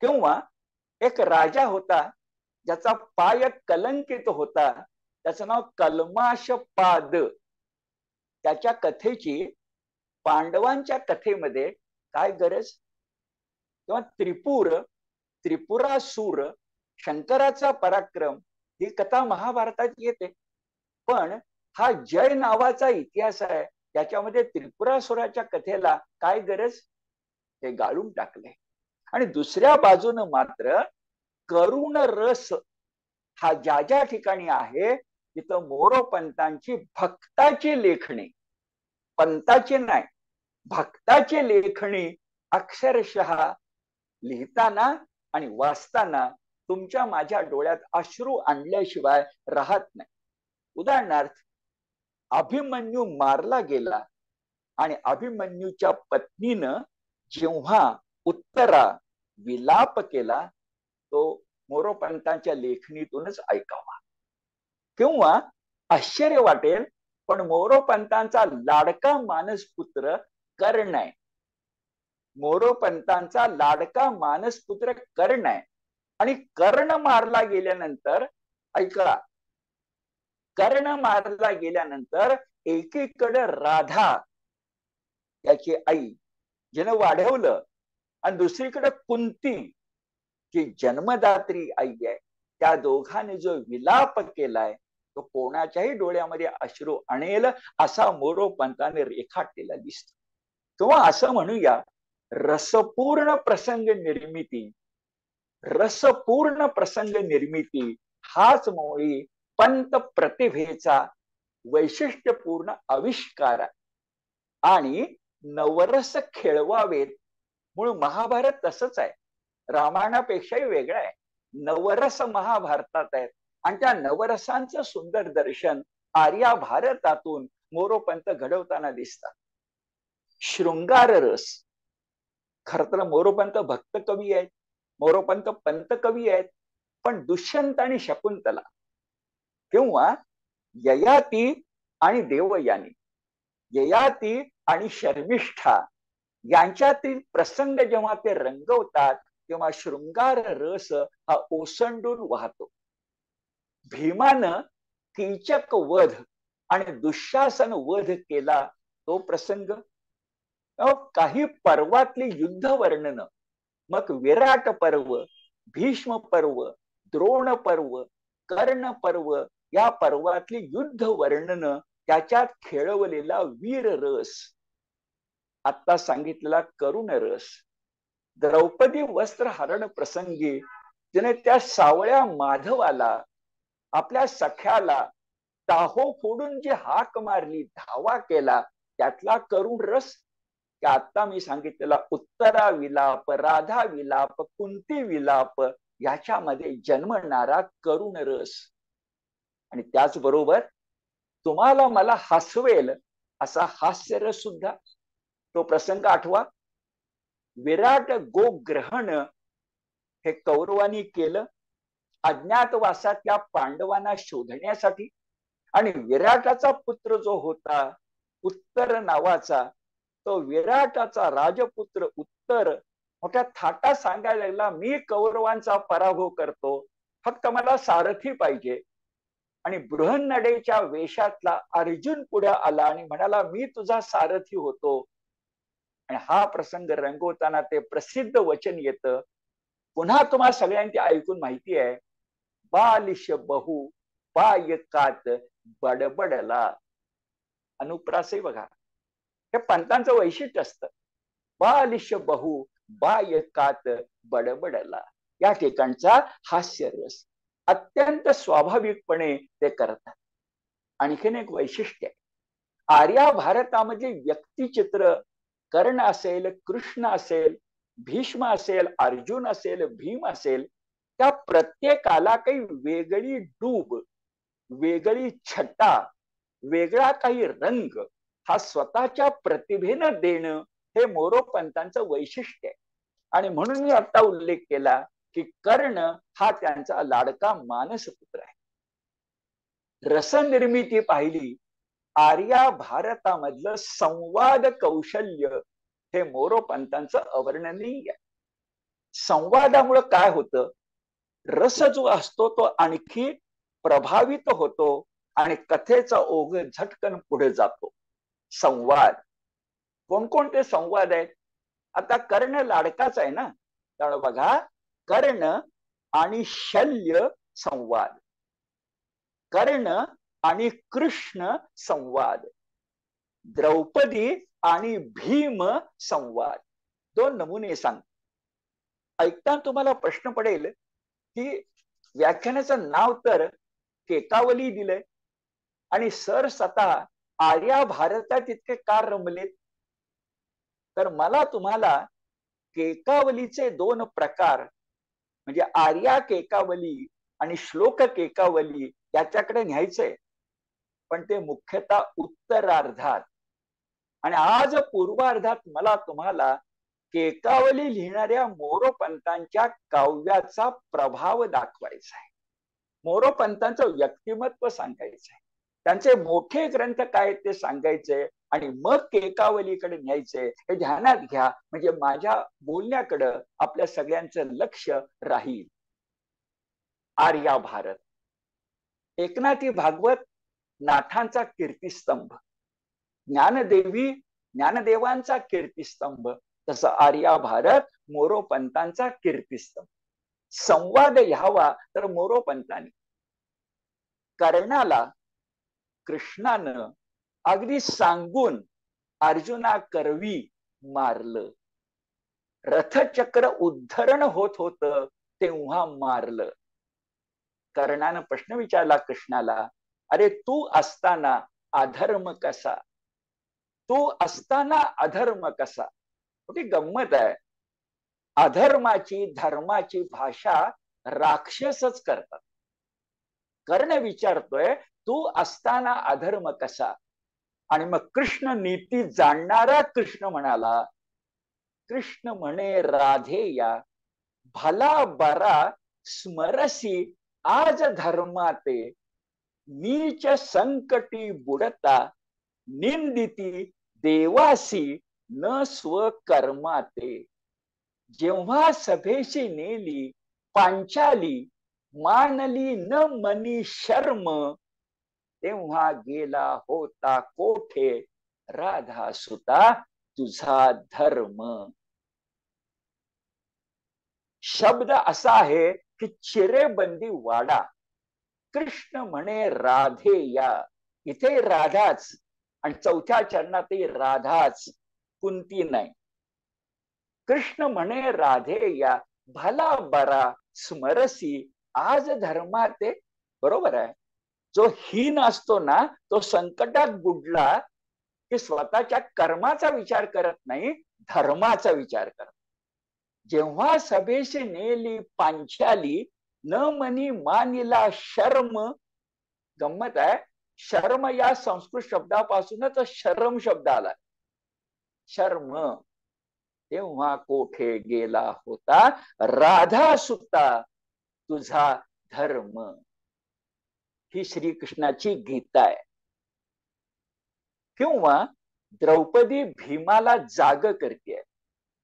किंवा एक राजा होता ज्याचा पाय कलंकित होता. त्याचं नाव कल्माशपाद. त्याच्या कथेची पांडवांच्या कथेमध्ये काय गरज? किंवा त्रिपुरासूर, शंकराचा पराक्रम, ही कथा महाभारतात येते. पण हा जय नावाचा इतिहास आहे, त्याच्यामध्ये त्रिपुरासुराच्या कथेला काय गरज? हे गाळून टाकले. आणि दुसऱ्या बाजूने मात्र करुण रस हा ज्या ज्या ठिकाणी आहे तिथं मोरोपंतांची भक्ताची लेखणी, पंताची नाही, भक्ताची लेखणी अक्षरशः लिहिताना आणि वाचताना तुमच्या माझ्या डोळ्यात अश्रू आणल्याशिवाय राहत नाही. उदाहरणार्थ, अभिमन्यू मारला गेला आणि अभिमन्यूच्या पत्नीनं जेव्हा उत्तरा विलाप केला तो मोरोपंतांच्या लेखणीतूनच ऐकावा. किंवा आश्चर्य वाटेल, पण मोरोपंतांचा लाडका मानसपुत्र कर्ण आहे. मोरोपंतांचा लाडका मानसपुत्र कर्ण आहे. आणि कर्ण मारला गेल्यानंतर ऐका, कर्ण मारला गेल्यानंतर एकीकडे राधा त्याची आई जिनं वाढवलं, आणि दुसरीकडे कुंती जी जन्मदात्री आई आहे, त्या दोघांनी जो विलाप केलाय तो कोणाच्याही डोळ्यामध्ये अश्रू आणेल असा मोरोपंताने रेखाटलेला दिसतो. किंवा असं म्हणूया रसपूर्ण प्रसंग निर्मिती, रसपूर्ण प्रसंग निर्मिती हाच मुळी पंत प्रतिभेचा वैशिष्ट्यपूर्ण आविष्कार आहे. आणि नवरस खेळवावेत म्हणून महाभारत तसंच आहे, रामायणापेक्षाही वेगळं आहे. नवरस महाभारतात आहेत आणि त्या नवरसांचं सुंदर दर्शन आर्या भारतातून मोरोपंत घडवताना दिसतात. शृंगार रस, खर तर मोरोपंत भक्त कवी आहेत, मोरोपंत पंत कवी आहेत, पण दुष्यंत आणि शकुंतला किंवा ययाती आणि देवयानी, ययाती आणि शर्मिष्ठा यांच्यातील प्रसंग जेव्हा ते रंगवतात तेव्हा शृंगार रस हा ओसंडून वाहतो. भीमानं कीचक वध आणि दुःशासन वध केला तो प्रसंग, काही पर्वातली युद्ध वर्णन, मग विराट पर्व, भीष्म पर्व, द्रोण पर्व, कर्ण पर्व, या पर्वातली युद्ध वर्णन, त्याच्यात खेळवलेला वीर रस, आता सांगितलेला करुण रस, द्रौपदी वस्त्र हरण प्रसंगी तिने त्या सावळ्या माधवाला, आपल्या सख्याला टाहो फोडून जी हाक मारली, धावा केला, त्यातला करुण रस, आता मी सांगितलेला उत्तरा विलाप, राधा विलाप, कुंती विलाप, याच्यामध्ये जन्मणारा करुण रस. आणि त्याचबरोबर तुम्हाला मला हसवेल असा हास्यरस सुद्धा. तो प्रसंग आठवा, विराट गोग्रहण हे कौरवांनी केलं अज्ञातवासातल्या पांडवांना शोधण्यासाठी. आणि विराटाचा पुत्र जो होता उत्तर नावाचा, तो विराटाचा राजपुत्र उत्तर मोठ्या थाटा सांगायला लागला, मी कौरवांचा पराभव करतो, फक्त मला सारथी पाहिजे. आणि बृहन्नडेच्या वेशातला अर्जुन पुढे आला आणि म्हणाला, मी तुझा सारथी होतो. आणि हा प्रसंग रंगवताना ते प्रसिद्ध वचन येतं, पुन्हा तुम्हा सगळ्यांची ऐकून माहिती आहे, बालिश बहु बायकात बडबडला. अनुप्रासही बघा, हे पंतांचं वैशिष्ट्य असतं, बालिश बहु बायकात बडबडला. या ठिकाणचा हास्यरस अत्यंत स्वाभाविकपणे ते करतात. आणखीन एक वैशिष्ट्य आहे, आर्या भारतामध्ये व्यक्तिचित्र, कर्ण असेल, कृष्ण असेल, भीष्म असेल, अर्जुन असेल, भीम असेल, त्या प्रत्येकाला काही वेगळी डूब, वेगळी छटा, वेगळा काही रंग हा स्वतःच्या प्रतिभेनं देणं हे मोरोपंतांचं वैशिष्ट्य आहे. आणि म्हणून मी आता उल्लेख केला की कर्ण हा त्यांचा लाडका मानसपुत्र आहे. रसनिर्मिती पाहिली, आर्या भारतामधलं संवाद कौशल्य हे मोरोपंतांचं अवर्णनीय आहे. संवादामुळे काय होतं, रस जो असतो तो आणखी प्रभावित होतो आणि कथेचा ओघ झटकन पुढे जातो. संवाद, कोणकोणते संवाद आहेत, आता कर्ण लाडकाच आहे ना, त्यामुळे बघा, कर्ण आणि शल्य संवाद, कर्ण आणि कृष्ण संवाद, द्रौपदी आणि भीम संवाद. दोन नमुने सांग. ऐकता तुम्हाला प्रश्न पडेल की व्याख्यानाचं नाव तर केकावली दिलंय आणि सर स्वतः आर्या भारतात इतके का रमलेत. तर मला तुम्हाला केकावलीचे दोन प्रकार म्हणजे आर्या केकावली आणि श्लोक केकावली याच्याकडे न्यायचंय, पण ते मुख्यतः उत्तरार्धात. आणि आज पूर्वार्धात मला तुम्हाला केकावली लिहिणाऱ्या मोरोपंतांच्या काव्याचा प्रभाव दाखवायचा आहे, मोरोपंतांचं व्यक्तिमत्व सांगायचं आहे, त्यांचे मोठे ग्रंथ काय ते सांगायचे आणि मग केकावलीकडे न्यायचे. हे ध्यानात घ्या, म्हणजे माझ्या बोलण्याकडं आपल्या सगळ्यांचं लक्ष राहील. आर्या भारत, एकनाथी भागवत नाथांचा कीर्तिस्तंभ, ज्ञानदेवी ज्ञानदेवांचा कीर्तिस्तंभ, तसं आर्या भारत मोरोपंतांचा कीर्तिस्तंभ. संवाद घ्यावा तर मोरोपंतांनी कर्णाला कृष्णानं अगदी सांगून अर्जुना करवी मारलं. रथचक्र उद्धरण होत होत तेव्हा मारलं. कर्णानं प्रश्न विचारला कृष्णाला, अरे तू असताना अधर्म कसा, तू असताना अधर्म कसा. ती गंमत आहे. अधर्माची धर्माची भाषा राक्षसच करतात. कर्ण विचारतोय तू असताना अधर्म कसा, आणि मग कृष्ण नीती जाणणारा कृष्ण म्हणाला, कृष्ण म्हणे राधे या भला बरा स्मरसी आज धर्माते, नीच संकटी बुडता निंदिती देवासी न स्वकर्माते. जेव्हा सभेशी नेली पांचाली, मानली न मनी शर्म, तेव्हा गेला होता कोठे राधा सुता तुझा धर्म. शब्द असा आहे की चिरेबंदी वाडा. कृष्ण म्हणे राधे या, इथे राधाच, आणि चौथ्या चरणातही राधाच, कुंती नाही. कृष्ण म्हणे राधे या भला बरा स्मरसी आज धर्माते. बरोबर आहे. जो हीन असतो ना, तो संकटात बुडला की स्वतःच्या कर्माचा विचार करत नाही, धर्माचा विचार करत. जेव्हा सभेशी नेली पांचाली, न मनी मानिला शर्म. गंमत आहे, शर्म या संस्कृत शब्दापासूनच शर्म शब्द आला. शर्म. तेव्हा कोठे गेला होता राधा सुता तुझा धर्म. ही श्रीकृष्णाची गीता आहे. किंवा द्रौपदी भीमाला जाग करते,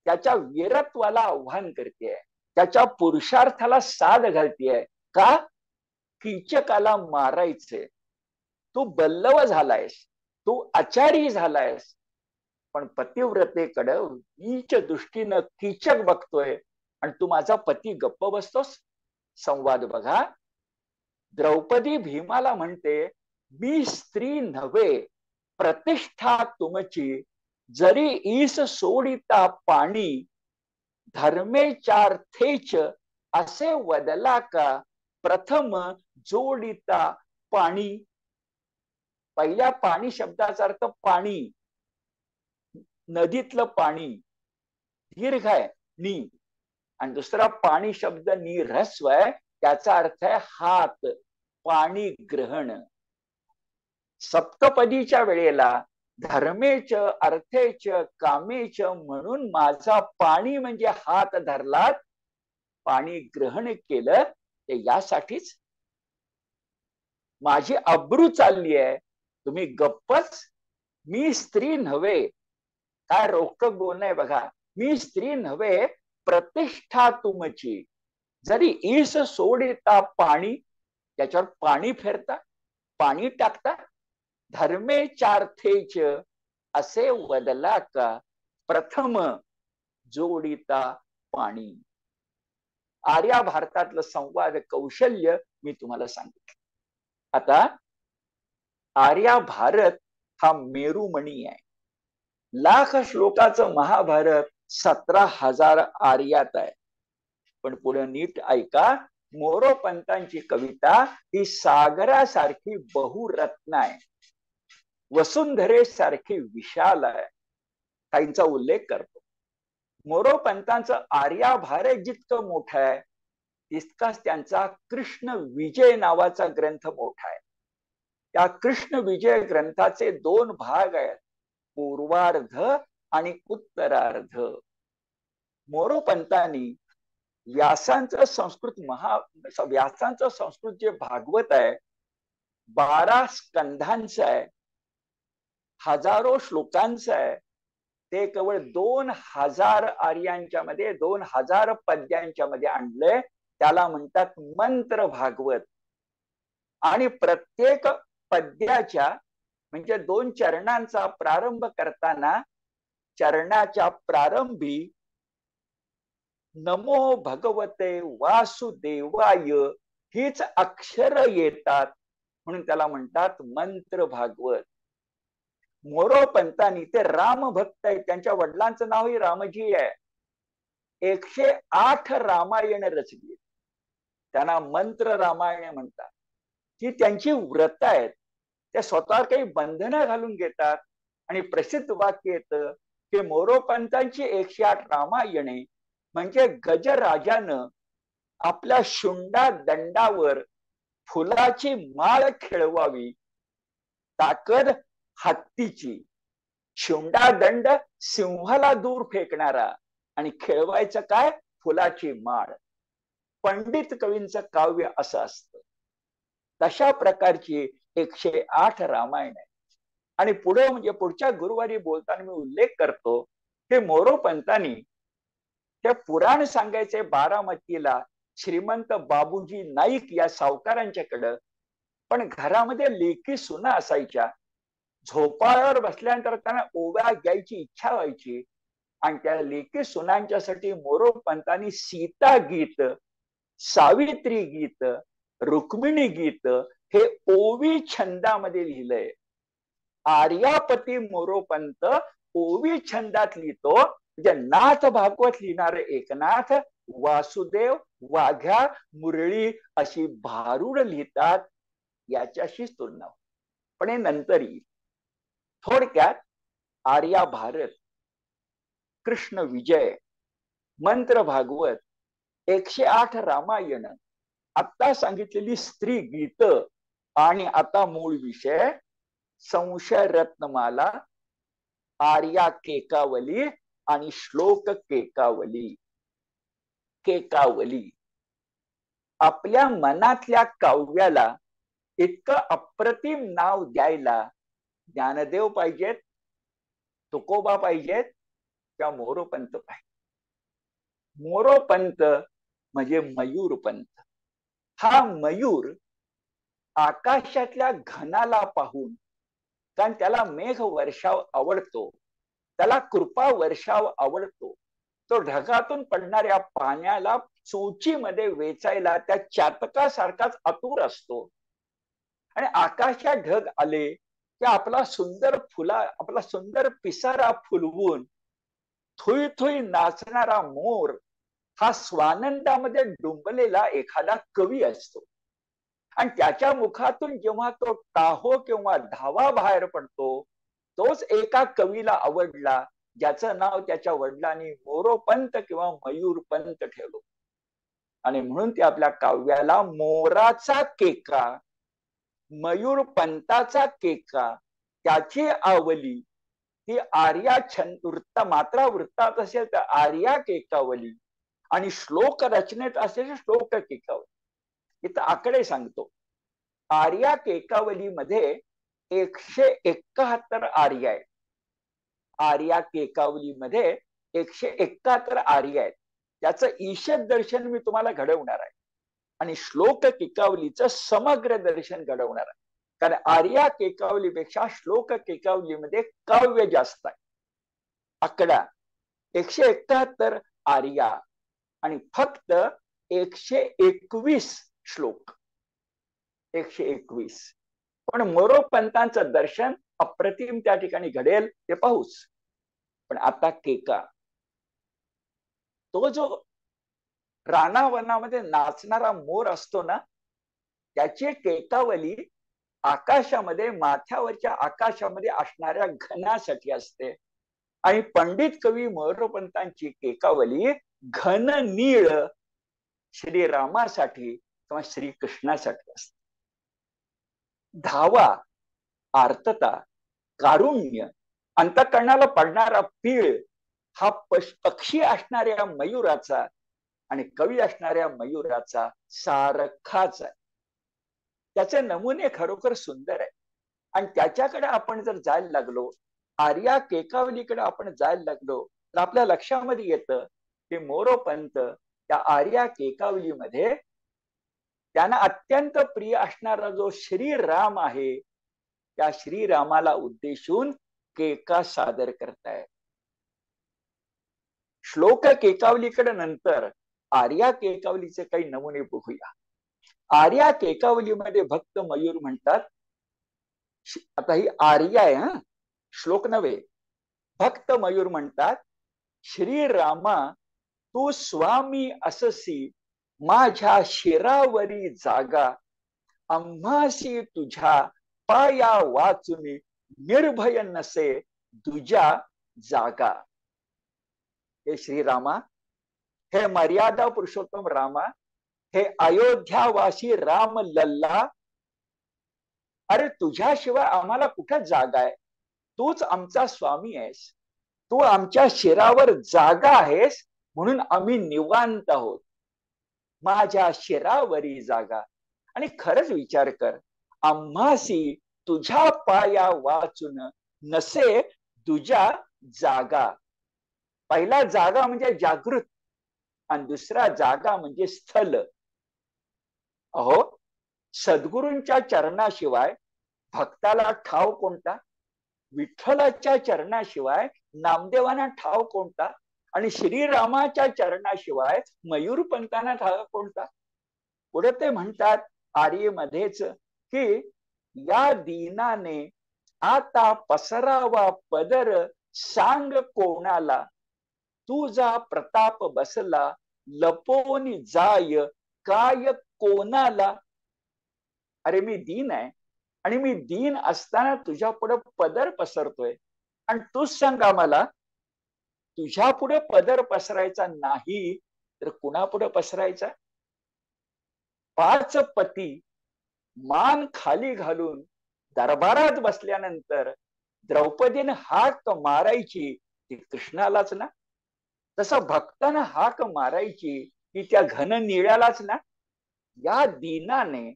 त्याच्या वीरत्वाला आव्हान करते, त्याच्या पुरुषार्थाला साथ घालतीये. का? कीचकाला मारायचे. तू बल्लव झालायस, तू आचारी झालायस, पण पतिव्रतेकडं नीच दृष्टीनं कीचक बघतोय आणि तू माझा पती गप्प बसतोस. संवाद बघा. द्रौपदी भीमाला म्हणते, मी स्त्री नव्हे प्रतिष्ठा तुमची, जरी ईस सोडिता पाणी, धर्मेचार्थेच असे वदला का, प्रथम जोडिता पाणी. पहिल्या पाणी शब्दाचा अर्थ पाणी, नदीतलं पाणी, दीर्घ आहे नी, आणि दुसरा पाणी शब्द नीरस्व आहे, त्याचा अर्थ आहे हात, पाणी ग्रहण. सप्तपदीच्या वेळेला धर्मेच अर्थेच कामेच म्हणून माझा पाणी म्हणजे हात धरलात, पाणी ग्रहण केलं ते यासाठीच. माझी अब्रू चालली आहे, तुम्ही गप्पच. मी स्त्री नव्हे, काय रोखक बोलणं आहे बघा. मी स्त्री नव्हे प्रतिष्ठा तुमची, जरी ईस सोडिता पाणी, त्याच्यावर पाणी फेरता, पाणी टाकता, धर्मेचार्थेच असे वदला का, प्रथम जोडिता पाणी. आर्या भारतातलं संवाद कौशल्य मी तुम्हाला सांगितलं. आता आर्या भारत हा मेरुमणी आहे. लाख श्लोकाचं महाभारत 17,000 आर्यात आहे. पण पुढे नीट ऐका, मोरोपंतांची कविता ही सागरासारखी बहुरत्न आहे, वसुंधरेसारखी विशाल आहे. काहींचा उल्लेख करतो. मोरोपंतांचं आर्या भारत जितकं मोठं आहे, तितकाच त्यांचा कृष्ण विजय नावाचा ग्रंथ मोठा आहे. त्या कृष्ण विजय ग्रंथाचे 2 भाग आहेत, पूर्वार्ध आणि उत्तरार्ध. मोरोपंतांनी व्यासांचं संस्कृत जे भागवत आहे 12 स्कंधांचं आहे, हजारो श्लोकांचं आहे, ते केवळ 2000 आर्यांच्या मध्ये 2000 पद्यांच्या मध्ये आणले. त्याला म्हणतात मंत्र भागवत. आणि प्रत्येक पद्याच्या म्हणजे 2 चरणांचा प्रारंभ करताना चरणाच्या प्रारंभी नमो भगवते वासुदेवाय हीच अक्षर येतात, म्हणून त्याला म्हणतात मंत्र भागवत. मोरोपंतांनी ते राम भक्त आहेत, त्यांच्या वडिलांचं नावही रामजी आहे. 108 रामायण रचली. त्यांना मंत्र रामायण म्हणतात. की त्यांची व्रत आहेत, त्या स्वतः काही बंधनं घालून घेतात. आणि प्रसिद्ध वाक्य येतं की मोरोपंतांची 108 रामायणे म्हणजे गजराजानं आपल्या शुंडा दंडावर फुलाची माळ खेळवावी, ताकद हत्तीची, शुंडा दंड सिंहाला दूर फेकणारा, आणि खेळवायचं काय, फुलाची माळ. पंडित कवींचं काव्य असं असतं. तशा प्रकारची 108 रामायण आहे. आणि पुढे म्हणजे पुढच्या गुरुवारी बोलताना मी उल्लेख करतो की मोरोपंतांनी ते पुराण सांगायचे बारामतीला श्रीमंत बाबूजी नाईक या सावकारांच्याकडं. पण घरामध्ये लेकी सुना असायच्या. झोपाळ्यावर बसल्यानंतर त्यांना ओव्या घ्यायची इच्छा व्हायची. आणि त्या लेकी सुनांच्यासाठी मोरोपंतांनी सीता गीत, सावित्री गीत, रुक्मिणी गीत हे ओवी छंदामध्ये लिहिलंय. आर्यापती मोरोपंत ओवी छंदात लिहितो. म्हणजे नाथ भागवत लिहिणारे एकनाथ, वासुदेव, वाघ्या, मुरळी अशी भारुड लिहितात. याच्याशीच तुलना. पण हे नंतर येईल. थोडक्यात आर्या भारत, कृष्ण विजय, मंत्र भागवत, 108 रामायण, आता सांगितलेली स्त्री गीत, आणि आता मूळ विषय संशय रत्नमाला, आर्या केकावली आणि श्लोक केकावली. केकावली आपल्या मनातल्या काव्याला इतकं अप्रतिम नाव द्यायला ज्ञानदेव पाहिजेत, तुकोबा पाहिजेत, किंवा मोरोपंत पाहिजे. मोरोपंत म्हणजे मयूरपंत. हा मयूर आकाशातल्या घनाला पाहून, कारण त्याला मेघ वर्षाव आवडतो, त्याला कृपा वर्षाव आवडतो, तो ढगातून पडणाऱ्या पाण्याला चोचीमध्ये वेचायला त्या चातकासारखाच आतुर असतो. आणि आकाशात ढग आले की आपला सुंदर पिसारा फुलवून थुई थुई नाचणारा मोर हा स्वानंदामध्ये डुंबलेला एखादा कवी असतो. आणि त्याच्या मुखातून जेव्हा तो टाहो किंवा धावा बाहेर पडतो, तोच एका कवीला आवडला, ज्याचं नाव त्याच्या वडिलांनी मोरोपंत किंवा मयूरपंत ठेवलं. आणि म्हणून ते आपल्या काव्याला मोराचा केका, मयूरपंताचा केका, त्याची आवली ती आर्या वृत्त, मात्रा वृत्तात असेल तर आर्या केकावली, आणि श्लोक रचनेत असेल श्लोक केकावली. इथं आकडे सांगतो. आर्या केकावलीमध्ये 171 आर्या आहेत. आर्या केकावलीमध्ये 171 आर्या आहेत. त्याचं ईशद दर्शन मी तुम्हाला घडवणार आहे, आणि श्लोक केकावलीचं समग्र दर्शन घडवणार आहे. कारण आर्या केकावलीपेक्षा श्लोक केकावलीमध्ये काव्य जास्त आहे. आकडा 171 आर्या आणि फक्त 121 श्लोक. 121. पण मोरोपंतांचं दर्शन अप्रतिम त्या ठिकाणी घडेल, ते पाहूच. पण आता केका, तो जो रानावनामध्ये नाचणारा मोर असतो ना, त्याची केकावली आकाशामध्ये, माथ्यावरच्या आकाशामध्ये असणाऱ्या घनासाठी असते. आणि पंडित कवी मोरोपंतांची केकावली घन नीळ श्रीरामासाठी किंवा श्रीकृष्णासाठी असते. धावा, आर्तता, कारुण्य, अंतःकरणाला पडणारा पीळ हा पक्षी असणाऱ्या मयूराचा आणि कवी असणाऱ्या मयूराचा सारखाच आहे. त्याचे नमुने खरोखर सुंदर आहे. आणि त्याच्याकडे आपण जर जायला लागलो, आर्या केकावलीकडे आपण जायला लागलो, तर आपल्या लक्षामध्ये येतं की मोरोपंत त्या आर्या केकावलीमध्ये त्यांना अत्यंत प्रिय असणारा जो श्रीराम आहे, त्या श्रीरामाला उद्देशून केका सादर करतायत. श्लोक केकावलीकडे नंतर आर्या केकावलीचे काही नमुने बघूया. आर्या केकावलीमध्ये भक्त मयूर म्हणतात, आता ही आर्या आहे हा, श्लोक नव्हे. भक्त मयूर म्हणतात, श्रीरामा तू स्वामी अससी माझ्या शिरावरी जागा, आम्हासी तुझ्या पाया वाचून निर्भय नसे तुझ्या जागा. हे श्रीरामा, हे मर्यादा पुरुषोत्तम रामा, हे अयोध्यावासी राम लल्ला, अरे तुझ्याशिवाय आम्हाला कुठे जागा आहे? तूच आमचा स्वामी आहेस, तू आमच्या शिरावर जागा आहेस, म्हणून आम्ही निवांत आहोत. माझ्या शिरावरी जागा. आणि खरंच विचार कर, आम्हासी तुझ्या पाया वाचून नसे तुझ्या जागा. पहिला जागा म्हणजे जागृत, आणि दुसरा जागा म्हणजे स्थल. अहो, सद्गुरूंच्या चरणाशिवाय भक्ताला ठाव कोणता? विठ्ठलाच्या चरणाशिवाय नामदेवांना ठाव कोणता? आणि श्रीरामाच्या चरणाशिवाय मयूरपंतांना ठाव कोणता? पुढे ते म्हणतात आर्यमध्येच की या दीनाने आता पसरावा पदर, सांग कोणाला तुझा प्रताप बसला, लपोनी जाय काय कोणाला. अरे मी दीन आहे, आणि मी दीन असताना तुझ्या पुढे पदर पसरतोय, आणि तूच सांगा मला तुझ्या पुढे पदर पसरायचा नाही तर कुणापुढे पसरायचा? 5 पती मान खाली घालून दरबारात बसल्यानंतर द्रौपदीने हाक मारायची ती कृष्णालाच ना, तसं भक्तानं हाक मारायची ती त्या घन निळ्यालाच ना. या दीनाने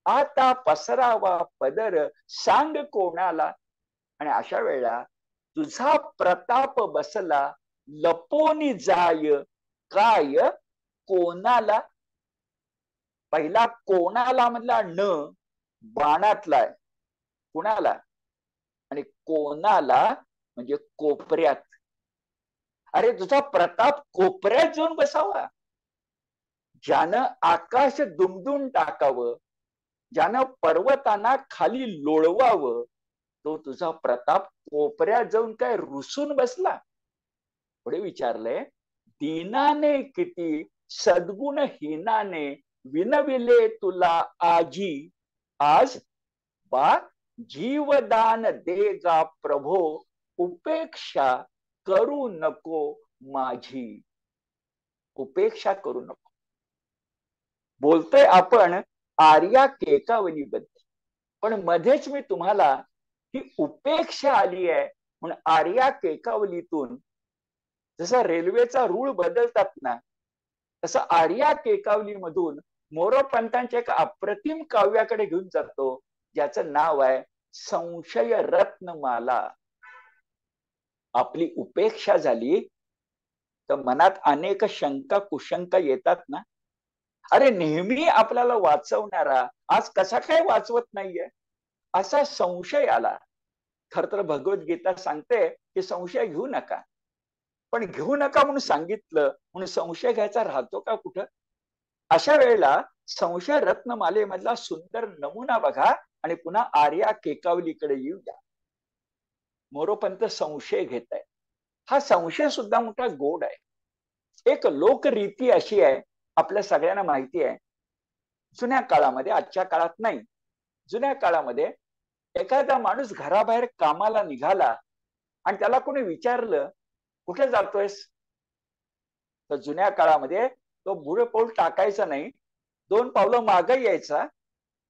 आता पसरावा पदर, सांग कोणाला. आणि अशा वेळेला तुझा प्रताप बसला, लपोनी जाय काय कोणाला. पहिला कोणाला मधला न बाणातला आहे, कुणाला, आणि कोणाला म्हणजे कोपऱ्यात. अरे तुझा प्रताप कोपऱ्यात जाऊन बसावा. ज्यानं आकाश दुमदून टाकावं, ज्यानं पर्वतांना खाली लोळवावं, तो तुझा प्रताप कोपऱ्यात जाऊन काय रुसून बसला? पुढे विचारलंय, दीनाने किती सद्गुण हीनाने विनविले तुला आजी, आज बा जीवदान देगा प्रभो, उपेक्षा करू नको माझी. उपेक्षा करू नको. बोलतोय आपण आर्या केकावली बद्दल, पण मध्येच मी तुम्हाला ही उपेक्षा आली आहे म्हणून आर्या केकावलीतून जसा रेल्वेचा रूळ बदलतात ना, तसं आर्या केकावली मधून मोरोपंतांच्या एका अप्रतिम काव्याकडे घेऊन जातो, ज्याचं नाव आहे संशय रत्नमाला. आपली उपेक्षा झाली तर मनात अनेक शंका कुशंका येतात ना. अरे नेहमी आपल्याला वाचवणारा आज कसा काय वाचवत नाहीये, असा संशय आला. खर तर भगवद्गीता सांगते की संशय घेऊ नका, पण घेऊ नका म्हणून सांगितलं म्हणून संशय घ्यायचा राहतो का कुठं? अशा वेळेला संशय रत्नमालेमधला सुंदर नमुना बघा आणि पुन्हा आर्या केकावलीकडे येऊ द्या. मोरोपंत संशय घेत आहे. हा संशय सुद्धा मोठा गोड आहे. एक लोकरीती अशी आहे, आपल्या सगळ्यांना माहिती आहे, जुन्या काळामध्ये, आजच्या काळात नाही, जुन्या काळामध्ये एखादा माणूस घराबाहेर कामाला निघाला आणि त्याला कोणी विचारलं कुठे जातोयस, तर जुन्या काळामध्ये तो पुढे पाऊल टाकायचा नाही, 2 पावलं मागे यायचा,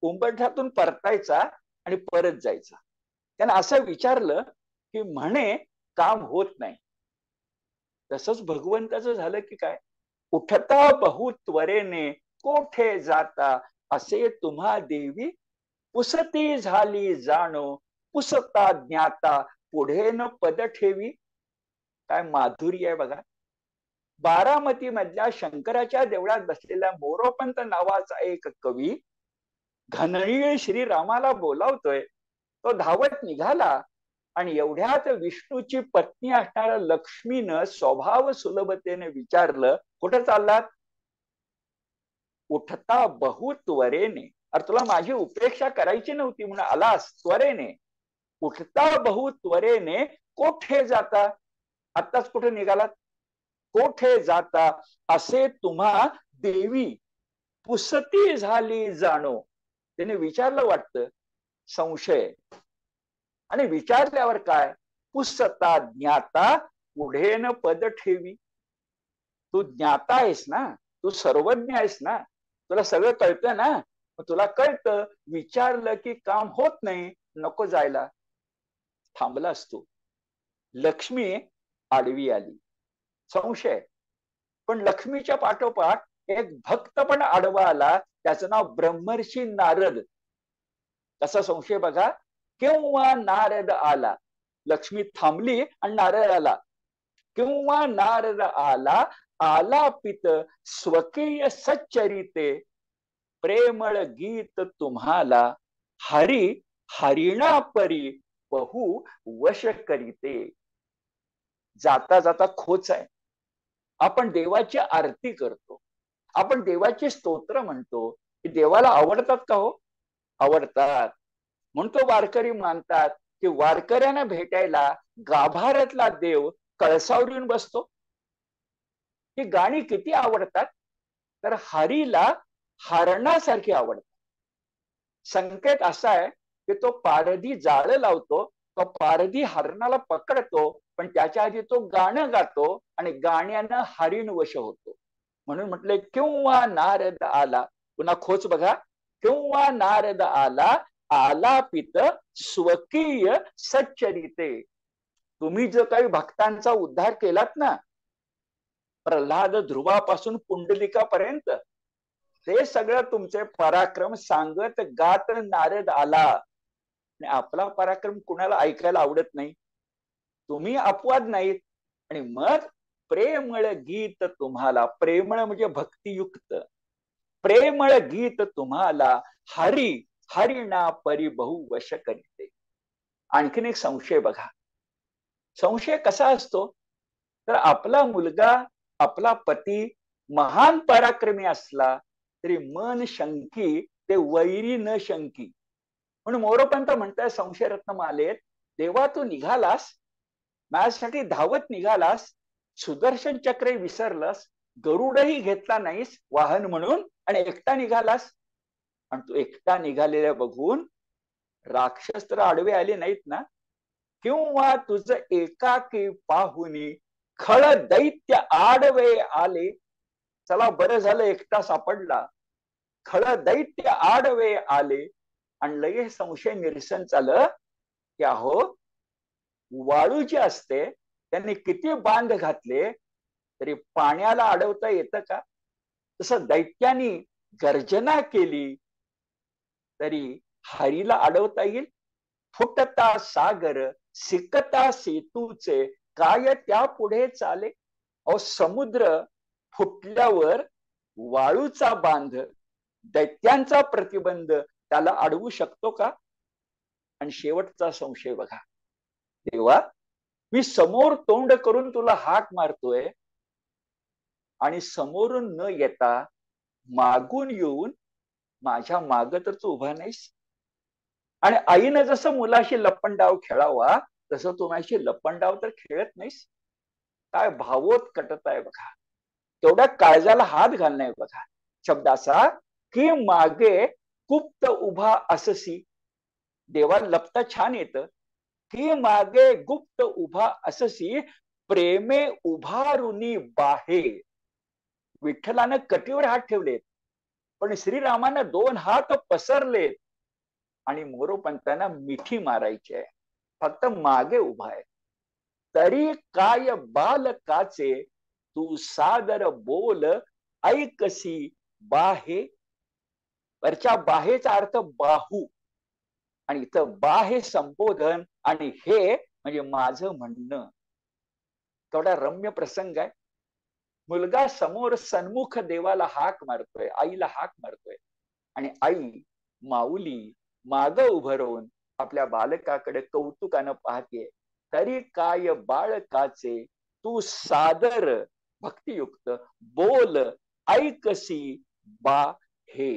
उंबरठ्यातून परतायचा आणि परत जायचा. त्यानं असं विचारलं की म्हणे काम होत नाही. तसंच भगवंताचं झालं की काय, उठता बहु त्वरेने कोठे जाता, असे तुम्हा देवी पुसती झाली जाणो, पुसता ज्ञाता पुढे न पद ठेवी. काय माधुरी आहे बघा. बारामती मधल्या शंकराच्या देवळात बसलेला मोरोपंत नावाचा एक कवी घननीळ श्रीरामाला बोलावतोय. तो धावत निघाला आणि एवढ्यात विष्णूची पत्नी असणाऱ्या लक्ष्मीनं स्वभाव सुलभतेने विचारलं, कुठे चाललात? उठता बहु त्वरेने. अरे तुला माझी उपेक्षा करायची नव्हती म्हणून आलास त्वरेने. उठता बहु त्वरेने कोठे जाता, आत्ताच कुठे निघालात? कोठे जाता असे तुम्हा देवी पुसती झाली जाणो. त्याने विचारलं वाटतं, संशय, आणि विचारल्यावर काय, पुसता ज्ञाता पुढे न पद ठेवी. तू ज्ञाता आहेस ना, तू सर्वज्ञ आहेस ना, तुला सगळं कळतं ना, तुला कळतं, विचारलं की काम होत नाही, नको जायला, थांबला असतो. लक्ष्मी आडवी आली. संशय, पण लक्ष्मीच्या पाठोपाठ एक भक्त पण आडवा आला, त्याचं नाव ब्रह्मर्षी नारद. कसा संशय बघा, केव्हा नारद आला, लक्ष्मी थांबली आणि नारद आला. केव्हा नारद आला, आलापित स्वकीय सच्चरिते, प्रेमळ गीत तुम्हाला हरी हरिणा परी बहु वश करीते. जाता जाता खोच आहे. आपण देवाची आरती करतो, आपण देवाचे स्तोत्र म्हणतो, की देवाला आवडतात का हो? आवडतात. म्हणतो वारकरी मानतात की वारकऱ्यांना भेटायला गाभाऱ्यातला देव कळसावर येऊन बसतो. ही गाणी किती आवडतात, तर हरीला हरणासारखी आवडतात. संकेत असा आहे की तो पारधी जाळ लावतो, तो पारधी हरणाला पकडतो, पण त्याच्या आधी तो गाणं गातो आणि गाण्यानं हरिण वश होतो. म्हणून म्हटलंय, केव्हा नारद आला, पुन्हा खोच बघा, केव्हा नारद आला, आलापित स्वकीय सच्चरिते. तुम्ही जो काही भक्तांचा उद्धार केलात ना, प्रल्हाद ध्रुवापासून पुंडलिकापर्यंत, ते सगळं तुमचे पराक्रम सांगत गात नारद आला. आणि आपला पराक्रम कुणाला ऐकायला आवडत नाही, तुम्ही अपवाद नाहीत. आणि मग प्रेमळ गीत तुम्हाला, प्रेमळ म्हणजे भक्तियुक्त, प्रेमळ गीत तुम्हाला हरी हरिणा परी बहु वश करीते. आणखीन एक संशय बघा. संशय कसा असतो, तर आपला मुलगा, आपला पती महान पराक्रमी असला तरी मन शंकी ते वैरी न शंकी. म्हणून मोरोपंत म्हणताय संशय रत्नमालेत, देवा तू निघालास, माझ्यासाठी धावत निघालास, सुदर्शन चक्र विसरलास, गरुडही घेतला नाहीस वाहन म्हणून, आणि एकटा निघालास. आणि तू एकटा निघालेला बघून राक्षस तर आडवे आले नाहीत ना, किंवा तुझं एकाकी पाहुनी खळ दैत्य आडवे आले. चला बरं झालं एकटा सापडला, खळ दैत्य आडवे आले. आणि लगेच संशय निरसन झालं की अहो, वाळू जी असते त्यांनी किती बांध घातले तरी पाण्याला अडवता येतं का? तसं दैत्यानी गर्जना केली तरी हरीला अडवता येईल? फुटता सागर सिकता सेतूचे, काय त्या पुढे चाले. अहो, समुद्र फुटल्यावर वाळूचा बांध, दैत्यांचा प्रतिबंध त्याला अडवू शकतो का? आणि शेवटचा संशय बघा, देवा मी समोर तोंड करून तुला हाक मारतोय आणि समोरून न येता मागून येऊन माझ्या माग तर तू उभा नाहीस. आणि आईनं जसं मुलाशी लपंडाव खेळावा तसं तू माझी लपंडाव तर खेळत नाहीस. काय भावोत कटत आहे बघा, तेवढ्या काळजाला हात घालणार बघा. शब्द असा की मागे गुप्त उभा अससी, देवा लपता छान येतं, की मागे गुप्त उभा अससी, प्रेमे उभारुनी बाहे. विठ्ठलानं कटीवर हात ठेवलेत, पण श्रीरामानं 2 हात पसरलेत आणि मोरोपंतांना मिठी मारायची आहे, फक्त मागे उभा आहे. तरी काय बालकाचे तू सादर बोल ऐकसी बाहे. वरच्या बाहेचा अर्थ बाहू, आणि इथं बा हे संबोधन आणि हे म्हणजे माझं म्हणणं. तेवढा रम्य प्रसंग आहे. मुलगा समोर सन्मुख देवाला हाक मारतोय, आईला हाक मारतोय, आणि आई माऊली माग उभं राहून आपल्या बालकाकडे कौतुकानं पाहते. तरी काय बाळकाचे तू सादर भक्तियुक्त बोल ऐकसी बा हे.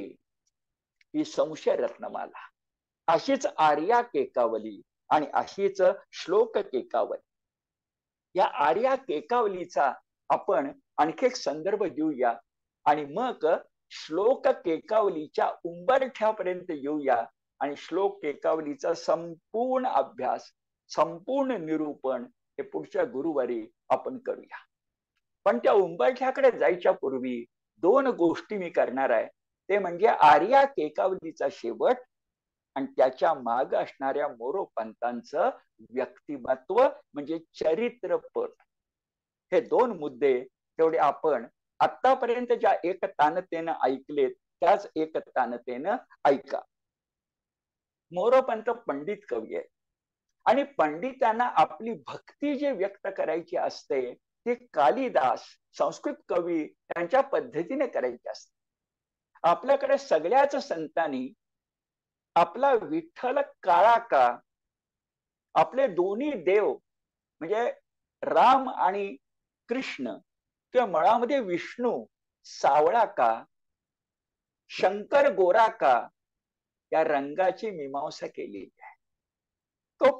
ही संशय रत्नमाला, अशीच आर्या केकावली आणि अशीच श्लोक केकावली. या आर्या केकावलीचा आपण आणखी एक संदर्भ देऊया आणि मग श्लोक केकावलीच्या उंबरठ्यापर्यंत येऊया आणि श्लोक केकावलीचा संपूर्ण अभ्यास, संपूर्ण निरूपण हे पुढच्या गुरुवारी आपण करूया. पण त्या उंबरठ्याकडे जायच्या पूर्वी दोन गोष्टी मी करणार आहे. ते म्हणजे आर्या केकावलीचा शेवट आणि त्याच्या माग असणाऱ्या मोरोपंतांचं व्यक्तिमत्व म्हणजे चरित्रपट. हे दोन मुद्दे तेवढे आपण आतापर्यंत ज्या एकतानतेनं ऐकलेत त्याच एकतानतेनं ऐका. मोरोपंत पंडित कवी आहे आणि पंडितांना आपली भक्ती जे व्यक्त करायची असते ते कालिदास संस्कृत कवी यांच्या पद्धतीने करायचे असते. आपल्याकडे सगळ्याच संतांनी आपला विठ्ठल काळा का, आपले दोन्ही देव म्हणजे राम आणि कृष्ण किंवा मुळामध्ये विष्णू सावळा का, शंकर गोरा का, या रंगाची मीमांसा केलेली आहे. तो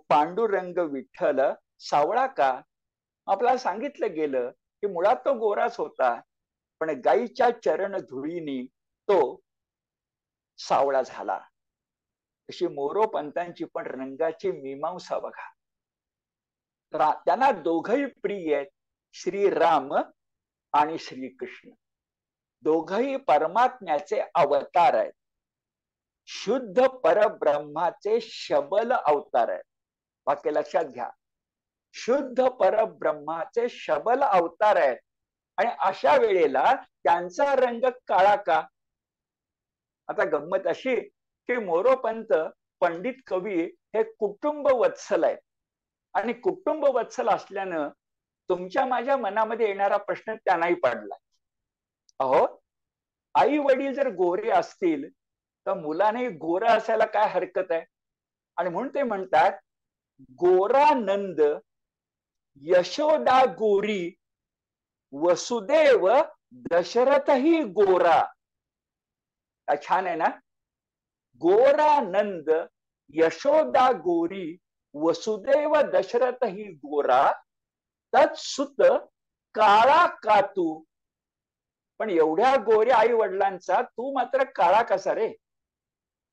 पांडुरंग विठ्ठल सावळा का, आपल्याला सांगितलं गेलं की मुळात तो गोराच होता, पण गाईच्या चरण धुळीनी तो सावळा झाला. अशी मोरोपंतांची पण रंगाची मीमांसा बघा. त्यांना दोघही प्रिय आहेत, श्रीराम आणि श्रीकृष्ण. दोघही परमात्म्याचे अवतार आहेत, शुद्ध परब्रह्माचे शबल अवतार आहेत. वाक्य लक्षात घ्या, शुद्ध परब्रह्माचे शबल अवतार आहेत. आणि अशा वेळेला त्यांचा रंग काळा का? आता गंमत अशी की मोरोपंत पंडित कवी हे कुटुंब वत्सल आहेत आणि कुटुंब वत्सल असल्यानं तुमच्या माझ्या मनामध्ये येणारा प्रश्न त्यांनाही पडला. अहो, आई वडील जर गोरे असतील तर मुलाने गोरा असायला काय हरकत आहे? आणि म्हणून ते म्हणतात, गोरानंद यशोदा गोरी, वसुदेव दशरथही गोरा. छान आहे ना? गोरानंद यशोदा गोरी, वसुदेव दशरथही गोरा, तत्सुत काळा का तू. पण एवढ्या गोऱ्या आई वडिलांचा तू मात्र काळा कसा रे?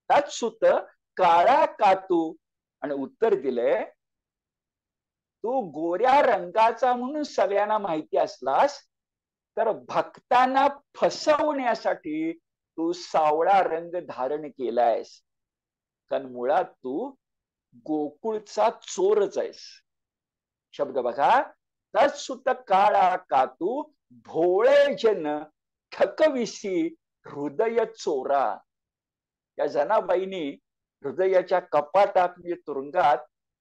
तत्सुत काळा का तू. आणि उत्तर दिलंय, तू गोऱ्या रंगाचा म्हणून सगळ्यांना माहिती असलास तर भक्तांना फसवण्यासाठी तू सावळा रंग धारण केलायस. कारण मुळात तू गोकुळचा चोरच आहेस. शब्द बघा, तत्सुत काळा का तू, भोळे जन ठकविसी हृदय चोरा. या जनाबाईंनी हृदयाच्या कपाटात म्हणजे तुरुंगात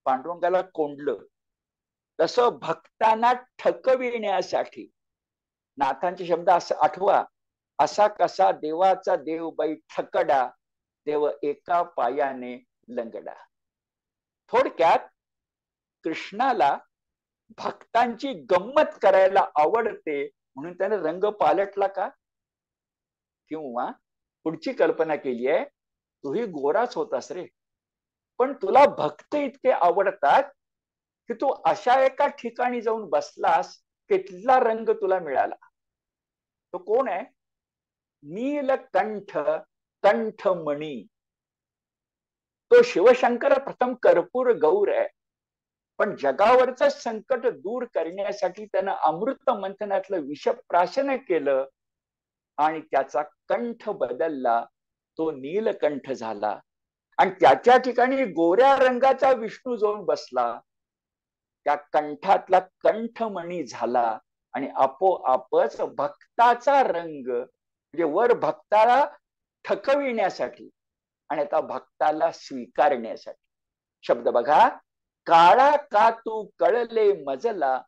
पांडुरंगाला कोंडलं. तसं भक्तांना ठकविण्यासाठी नाथांचे शब्द असं आठवा, असा कसा देवाचा देव बाई ठकडा, देव एका पायाने लंगडा. थोडक्यात कृष्णाला भक्तांची गंमत करायला आवडते म्हणून त्याने रंग पालटला का? किंवा पुढची कल्पना केली आहे, तूही गोराच होतास रे, पण तुला भक्त इतके आवडतात की तू अशा एका ठिकाणी जाऊन बसलास, तिथला रंग तुला मिळाला. तो कोण आहे? नीलकंठ कंठमणी. तो शिवशंकर प्रथम कर्पूर गौर आहे, पण जगावरचं संकट दूर करण्यासाठी त्यानं अमृत मंथनातलं विषप्राशन केलं आणि त्याचा कंठ बदलला, तो नीलकंठ झाला. आणि त्याच्या ठिकाणी गोऱ्या रंगाचा विष्णू जाऊन बसला, त्या कंठातला कंठमणी झाला आणि आपोआपच भक्ताचा रंग म्हणजे वर भक्ताला ठकविण्यासाठी आणि आता भक्ताला स्वीकारण्यासाठी. शब्द बघा, काळा का तू कळले मजला,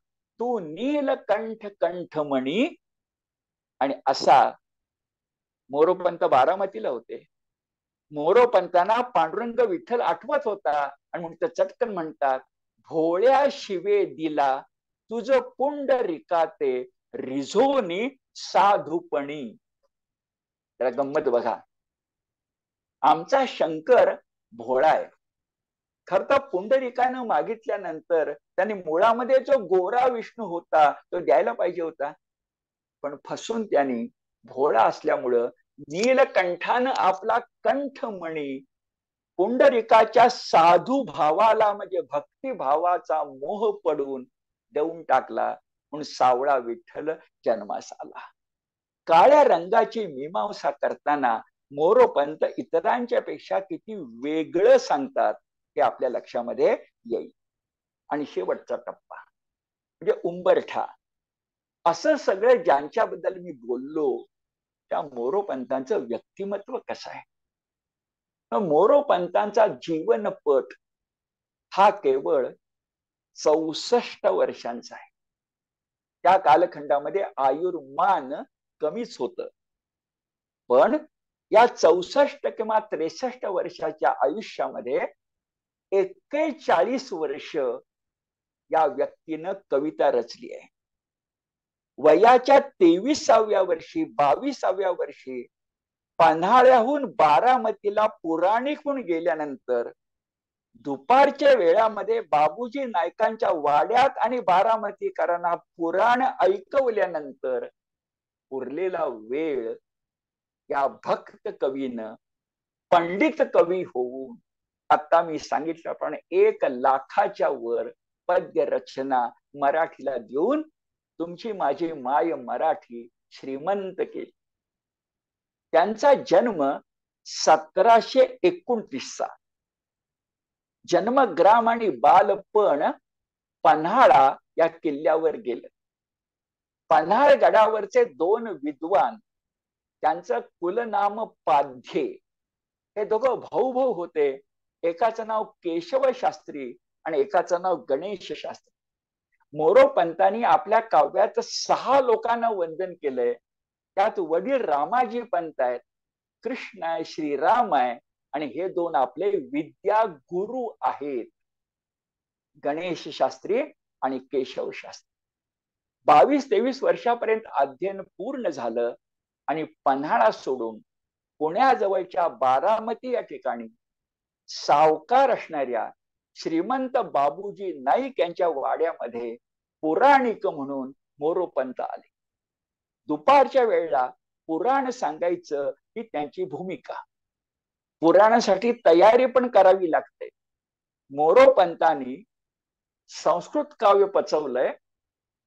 तू नीलकंठ कंठमणी. आणि असा मोरोपंत बारामतीला होते. मोरोपंतांना पांडुरंग विठ्ठल आठवत होता आणि म्हणून ते चटकन म्हणतात, भोळ्या शिवे दिला तुझ पुंडरिकाते, रिझोनी साधुपणी. त्याला गंमत बघा, आमचा शंकर भोळा आहे खर तर पुंडलिकानं मागितल्यानंतर त्यांनी मुळामध्ये जो गोरा विष्णू होता तो द्यायला पाहिजे होता, पण फसून त्यांनी भोळा असल्यामुळं नीलकंठानं आपला कंठमणी पुंडलिकाच्या साधू भावाला म्हणजे भक्तिभावाचा मोह पडून देऊन टाकला, म्हणून सावळा विठ्ठल जन्मास आला. काळ्या रंगाची मीमांसा करताना मोरोपंत इतरांच्या पेक्षा किती वेगळं सांगतात हे आपल्या लक्षामध्ये येईल. आणि शेवटचा टप्पा म्हणजे उंबरठा. असं सगळं ज्यांच्याबद्दल मी बोललो त्या मोरोपंतांचं व्यक्तिमत्व कसं आहे. मोरोपंतांचा जीवनपट हा केवळ 64 वर्षांचा आहे. त्या कालखंडामध्ये आयुर्मान कमीच होतं, पण या 64 किंवा 63 वर्षाच्या आयुष्यामध्ये 41 वर्ष या व्यक्तीनं कविता रचली आहे. वयाच्या 23व्या वर्षी 22व्या वर्षी पन्हाळ्याहून बारामतीला पुराणिकहून गेल्यानंतर दुपारच्या वेळामध्ये बाबूजी नायकांच्या वाड्यात आणि बारामतीकरांना पुराण ऐकवल्यानंतर उरलेला वेळ या भक्त कवीनं पंडित कवी होऊन आता मी सांगितल्याप्रमाणे 1 लाखाच्या वर पद्य रचना मराठीला देऊन तुमची माझी माय मराठी श्रीमंत केली. त्यांचा जन्म 1729 जन्मग्राम आणि बालपण पन्हाळा या किल्ल्यावर गेलं. पन्हाळगडावरचे 2 विद्वान त्यांचं कुलनाम पाध्ये, हे दोघं भाऊ होते. एकाचं नाव केशव शास्त्री आणि एकाचं नाव गणेश शास्त्री. मोरोपंतांनी आपल्या काव्यात 6 लोकांना वंदन केलंय. त्यात वडील रामाजी पंत आहेत, कृष्ण आहे, श्रीराम आहे आणि हे 2 आपले विद्या गुरु आहेत, गणेश शास्त्री आणि केशव शास्त्री. 22-23 वर्षापर्यंत अध्ययन पूर्ण झालं आणि पन्हाळा सोडून पुण्याजवळच्या बारामती या ठिकाणी सावकार असणाऱ्या श्रीमंत बाबूजी नाईक यांच्या वाड्यामध्ये पुराणिक म्हणून मोरोपंत आले. दुपारच्या वेळेला पुराण सांगायचं ही त्यांची भूमिका. पुराणासाठी तयारी पण करावी लागते. मोरोपंतांनी संस्कृत काव्य पचवलंय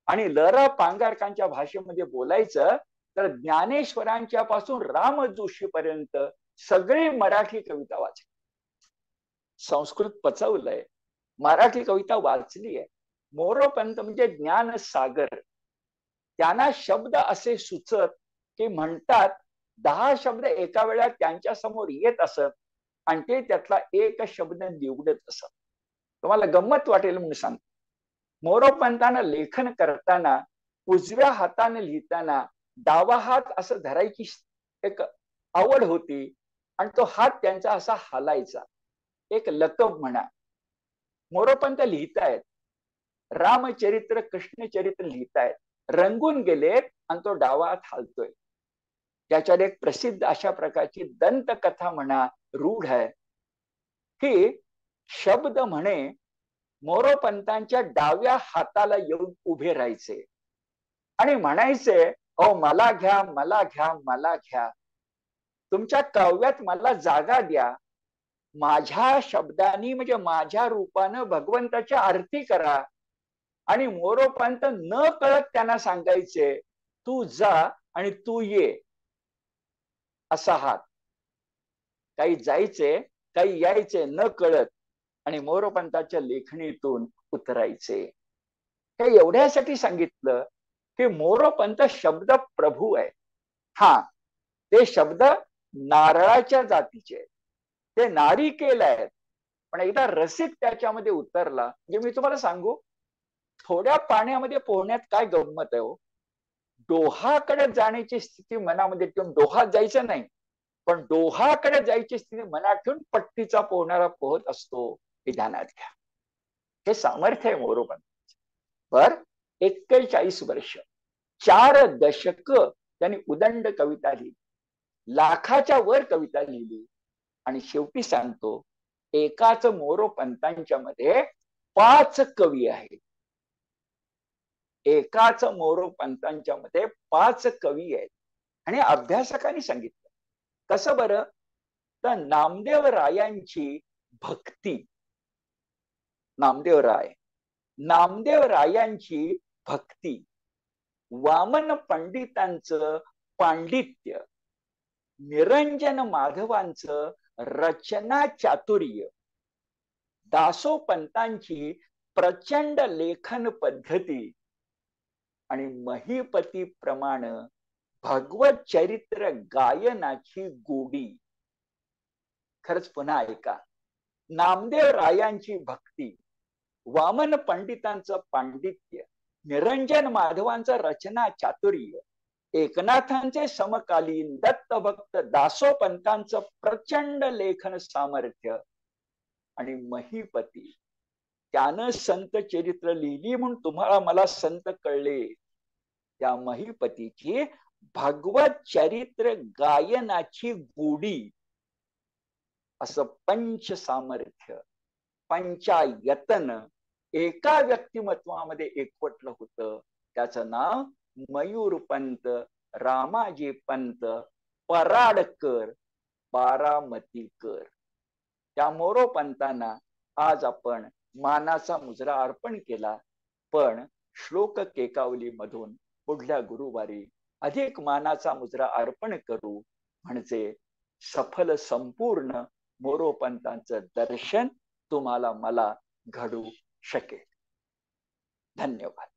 आणि ल.रा. पांगारकरांच्या भाषेमध्ये बोलायचं तर ज्ञानेश्वरांच्या पासून राम जोशी पर्यंत सगळी मराठी कविता वाचली. संस्कृत पचवलंय, मराठी कविता वाचली आहे. मोरोपंत म्हणजे ज्ञान सागर. त्यांना शब्द असे सुचत की म्हणतात 10 शब्द एका वेळा त्यांच्या समोर येत असत आणि ते त्यातला एक शब्द निवडत असत. तुम्हाला गंमत वाटेल म्हणून सांगतो, मोरोपंतांना लेखन करताना उजव्या हाताने लिहिताना डावा हात असं धरायची एक आवड होती आणि तो हात त्यांचा असा हलायचा, एक लकब म्हणा. मोरोपंत लिहितायत रामचरित्र कृष्णचरित्र लिहितायत, रंगून गेलेत आणि तो डावा हात हालतोय. त्याच्यात एक प्रसिद्ध अशा प्रकारची दंतकथा म्हणा रूढ आहे की शब्द म्हणे मोरोपंतांच्या डाव्या हाताला येऊन उभे राहायचे आणि म्हणायचे, अहो मला घ्या, मला घ्या, मला घ्या, तुमच्या काव्यात मला जागा द्या, माझ्या शब्दांनी म्हणजे माझ्या रूपानं भगवंताच्या आरती करा. आणि मोरोपंत न कळत त्यांना सांगायचे, तू जा आणि तू ये. असा हात, काही जायचे काही यायचे न कळत आणि मोरोपंताच्या लेखणीतून उतरायचे. हे एवढ्यासाठी सांगितलं की मोरोपंत शब्द प्रभू आहे. हा, ते शब्द नारळाच्या जातीचे, ते नारिकेल आहेत, पण एकदा रसिक त्याच्यामध्ये उतरला. म्हणजे मी तुम्हाला सांगू, थोड्या पाण्यामध्ये पोहण्यात काय गंमत आहे हो. डोहाकडे जाण्याची स्थिती मनामध्ये ठेवून डोहात जायचं नाही, पण डोहाकडे जायची स्थिती मनात ठेवून पट्टीचा पोहणारा पोहत असतो, हे ध्यानात घ्या. हे सामर्थ्य आहे मोरोपंत. बर, 41 वर्ष, 4 दशक त्यांनी उदंड कविता लिहिली, लाखाच्या वर कविता लिहिली आणि शेवटी सांगतो एकाच मोरोपंतांच्या मध्ये 5 कवी आहेत. एकाच मोरोपंतांच्या मध्ये 5 कवी आहेत. आणि अभ्यासकांनी सांगितलं कसं बरं, तर नामदेव रायांची भक्ती, नामदेव रायांची भक्ती, वामन पंडितांचं पांडित्य, निरंजन माधवांचं रचना चातुर्य, दासोपंतांची प्रचंड लेखन पद्धती आणि महीपती प्रमाण भगवत चरित्र गायनाची गोडी. खरंच पुन्हा ऐका, नामदेव रायांची भक्ती, वामन पंडितांचं पांडित्य, निरंजन माधवांचं रचना चातुर्य, एकनाथांचे समकालीन दत्तभक्त दासोपंतांचं प्रचंड लेखन सामर्थ्य आणि महीपती, त्यानं संत चरित्र लिहिली म्हणून तुम्हाला मला संत कळले, त्या महीपतीची भगवत चरित्र गायनाची गोडी, असं पंच सामर्थ्य, पंचायतन एका व्यक्तिमत्वामध्ये एकवटलं होतं. त्याचं नाव मयूरपंत रामाजी पंत पराडकर बारामतीकर. त्या मोरोपंतांना आज आपण मानाचा मुजरा अर्पण केला. पण श्लोक केकावली मधून पुढल्या गुरुवारी अधिक मानाचा मुजरा अर्पण करू, म्हणजे सफल संपूर्ण मोरोपंतांचं दर्शन तुम्हाला मला घडू शकेल. धन्यवाद.